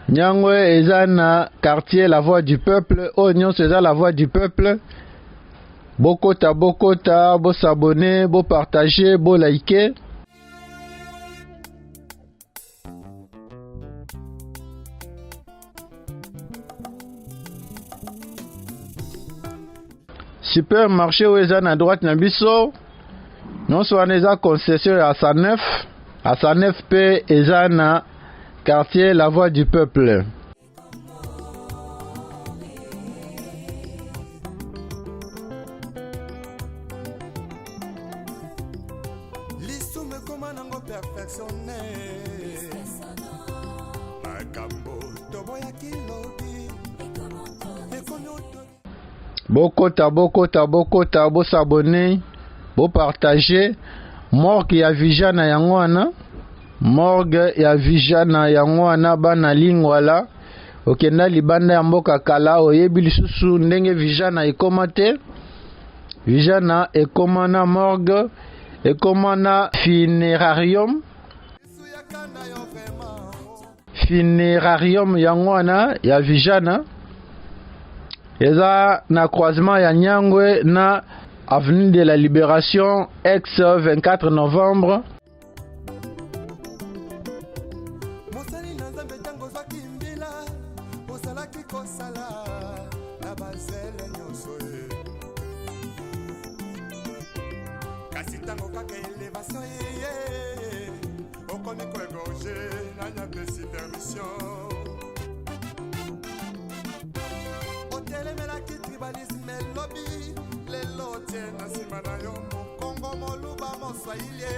Nyangwe eza na quartier La Voix du Peuple. Oyo nyonso eza La Voix du Peuple. Bokota bokota, bo s'abonner, bo partager, bo liker. Supermarché oyo eza na droite na biso. Nyonso wana eza concession ya Asanef. Asanef pe eza na quartier La Voix du Peuple. lisumu ekoma nango perfectionne makambo toboyaki lobi ekomi oto Bokota bokota bokota, bo s'abonner, bo partager. Morgue ya Vijana yango wana. Morgue ya Vijana yango wana bana Lingwala. Okenda libanda ya mboka kala oyebi lisusu ndenge Vijana ekoma te. Vijana ekoma na morgue, ekoma na funerarium. esuyaka na yo vraimen Funerarium yango wana ya Vijana eza na croisement ya Nyangwe na avenue de la Libération ex 24 novembre. mosali na nzambe ntango ozwaki mbila ozalaki kosala na bazele nyonso ye kasi ntango kaka elevation ye okomi koegorge nani apesi permission otelemelaki tribalisme elobi lelo tie na nsima na yo mokongo moluba moswahili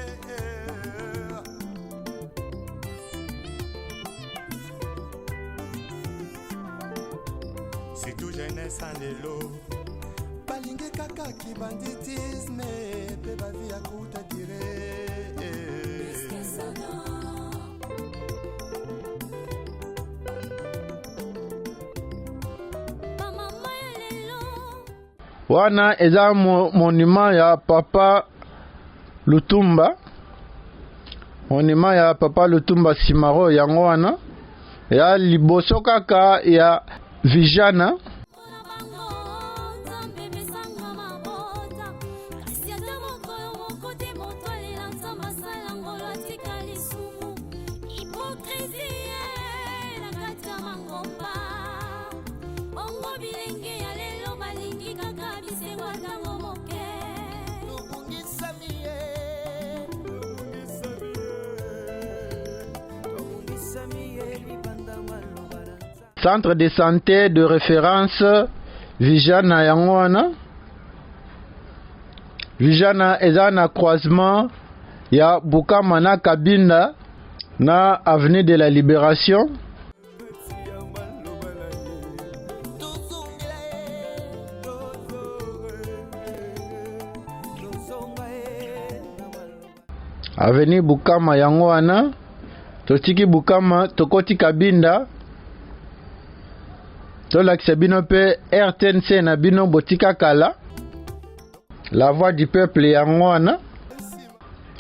surtout jeunesse en lelo balingi kaka kibanditisme mpe bavi ya kuta dire bamama ya lelo Wana eza monument ya Papa Lutumba. Monument ya Papa Lutumba Simaro yango wana. Ya liboso kaka ya Vijana. Centre de santé de référence Vijana yango wana. Vijana eza na croisement ya Bukama na Kabinda na avenue de la Libération. Avenue Bukama yango wana. Totiki Bukama tokoti Kabinda. Tolakisa bino pe RTNC na bino botika kala. La voix du peuple yango wana.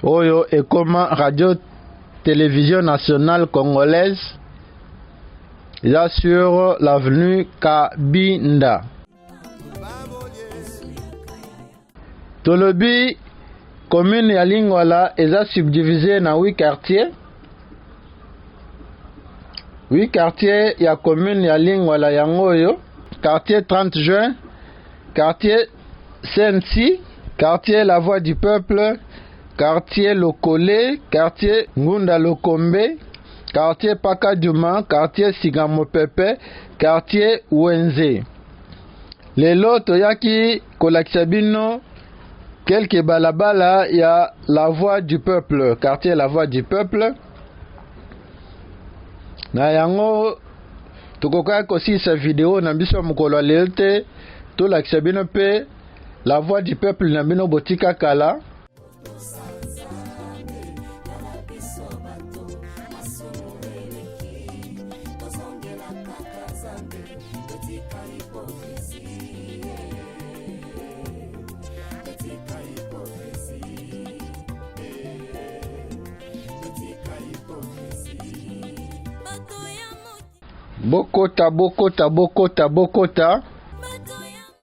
Oyo ekoma radio télévision nationale congolaise. Là sur l'avenue Kabinda. Tolobi commune ya Lingwala eza subdivisé na 8 quartiers. 8 quartiers ya commune ya Lingwala yango yo. Quartier 30 juin, quartier Sensi, quartier La Voix du Peuple, quartier Lokole, quartier Ngunda Lokombe, quartier Pakaduma, quartier Sigamopepe, quartier Wenze. Lelo toyaki kolakisa bino quelques balabala ya La Voix du Peuple, quartier La Voix du Peuple. Na yango tokoka kosi sa vidéo na biso mokolo lelo te tolakisa bino pe La Voix du Peuple na bino botika kala. Bokota.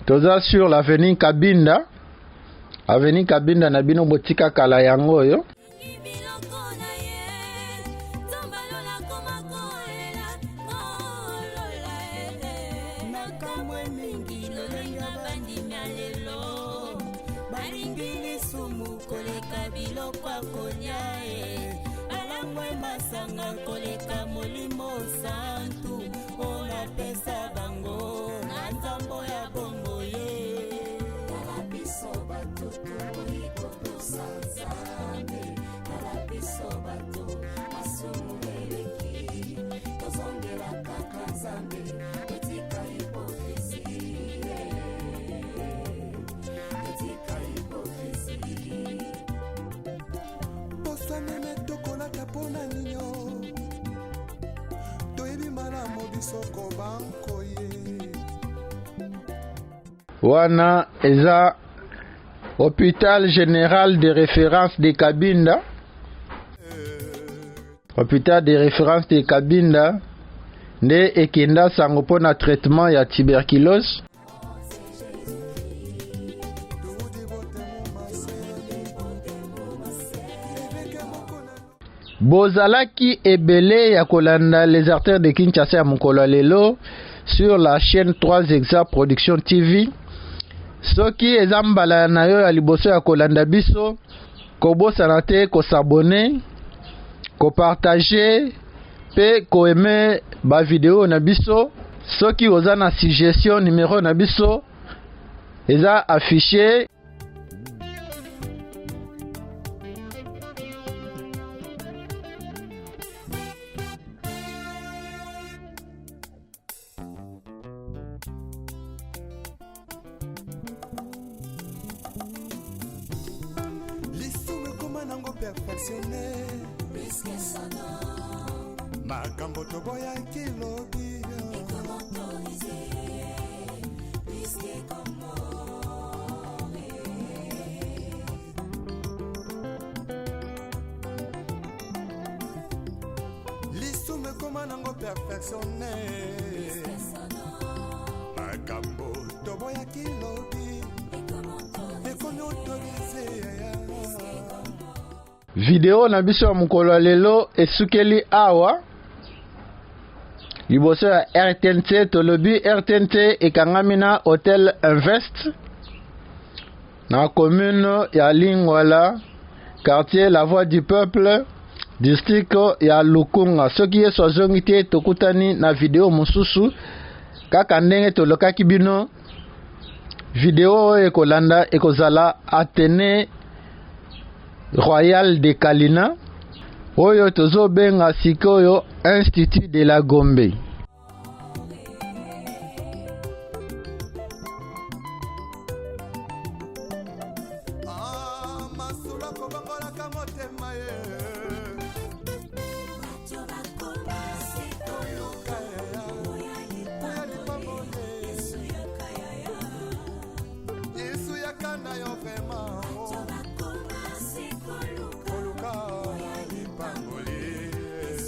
Toza sur l'avenue Kabinda. Avenue Kabinda na bino botika kala yango yo. Wana eza hôpital général de référence de Kabinda. Hôpital de référence de Kabinda nde ekenda sango pona traitement ya tuberculose. Bozalaki ebele ya kolanda les artères de Kinshasa ya mokolo lelo sur la chaîne 3 Exa Production TV. Soki eza mbala na yo ya liboso ya kolanda biso, kobosana te ko s'abonner, ko partager pe ko aimer ba vidéo na biso. Soki oza na suggestion numéro na biso eza affiché. Makambo toboya kilobi lisume koma nango perfectionné makambo toboya kilobi ekomi autorisé Vidéo na biso ya mokolo lelo esukeli awa liboso ya RTNC. Tolobi RTNC ekangami na Hotel Invest na commune ya Lingwala, quartier La Voix du Peuple, district ya Lukunga. Soki yesu azongi te tokutani na video mosusu kaka ndenge tolokaki bino. Video oyo ekolanda ekozala Athénée Royal de Kalina oyo tozobenga sikoyo Institut de la Gombe. Masula kobangolaka motema ye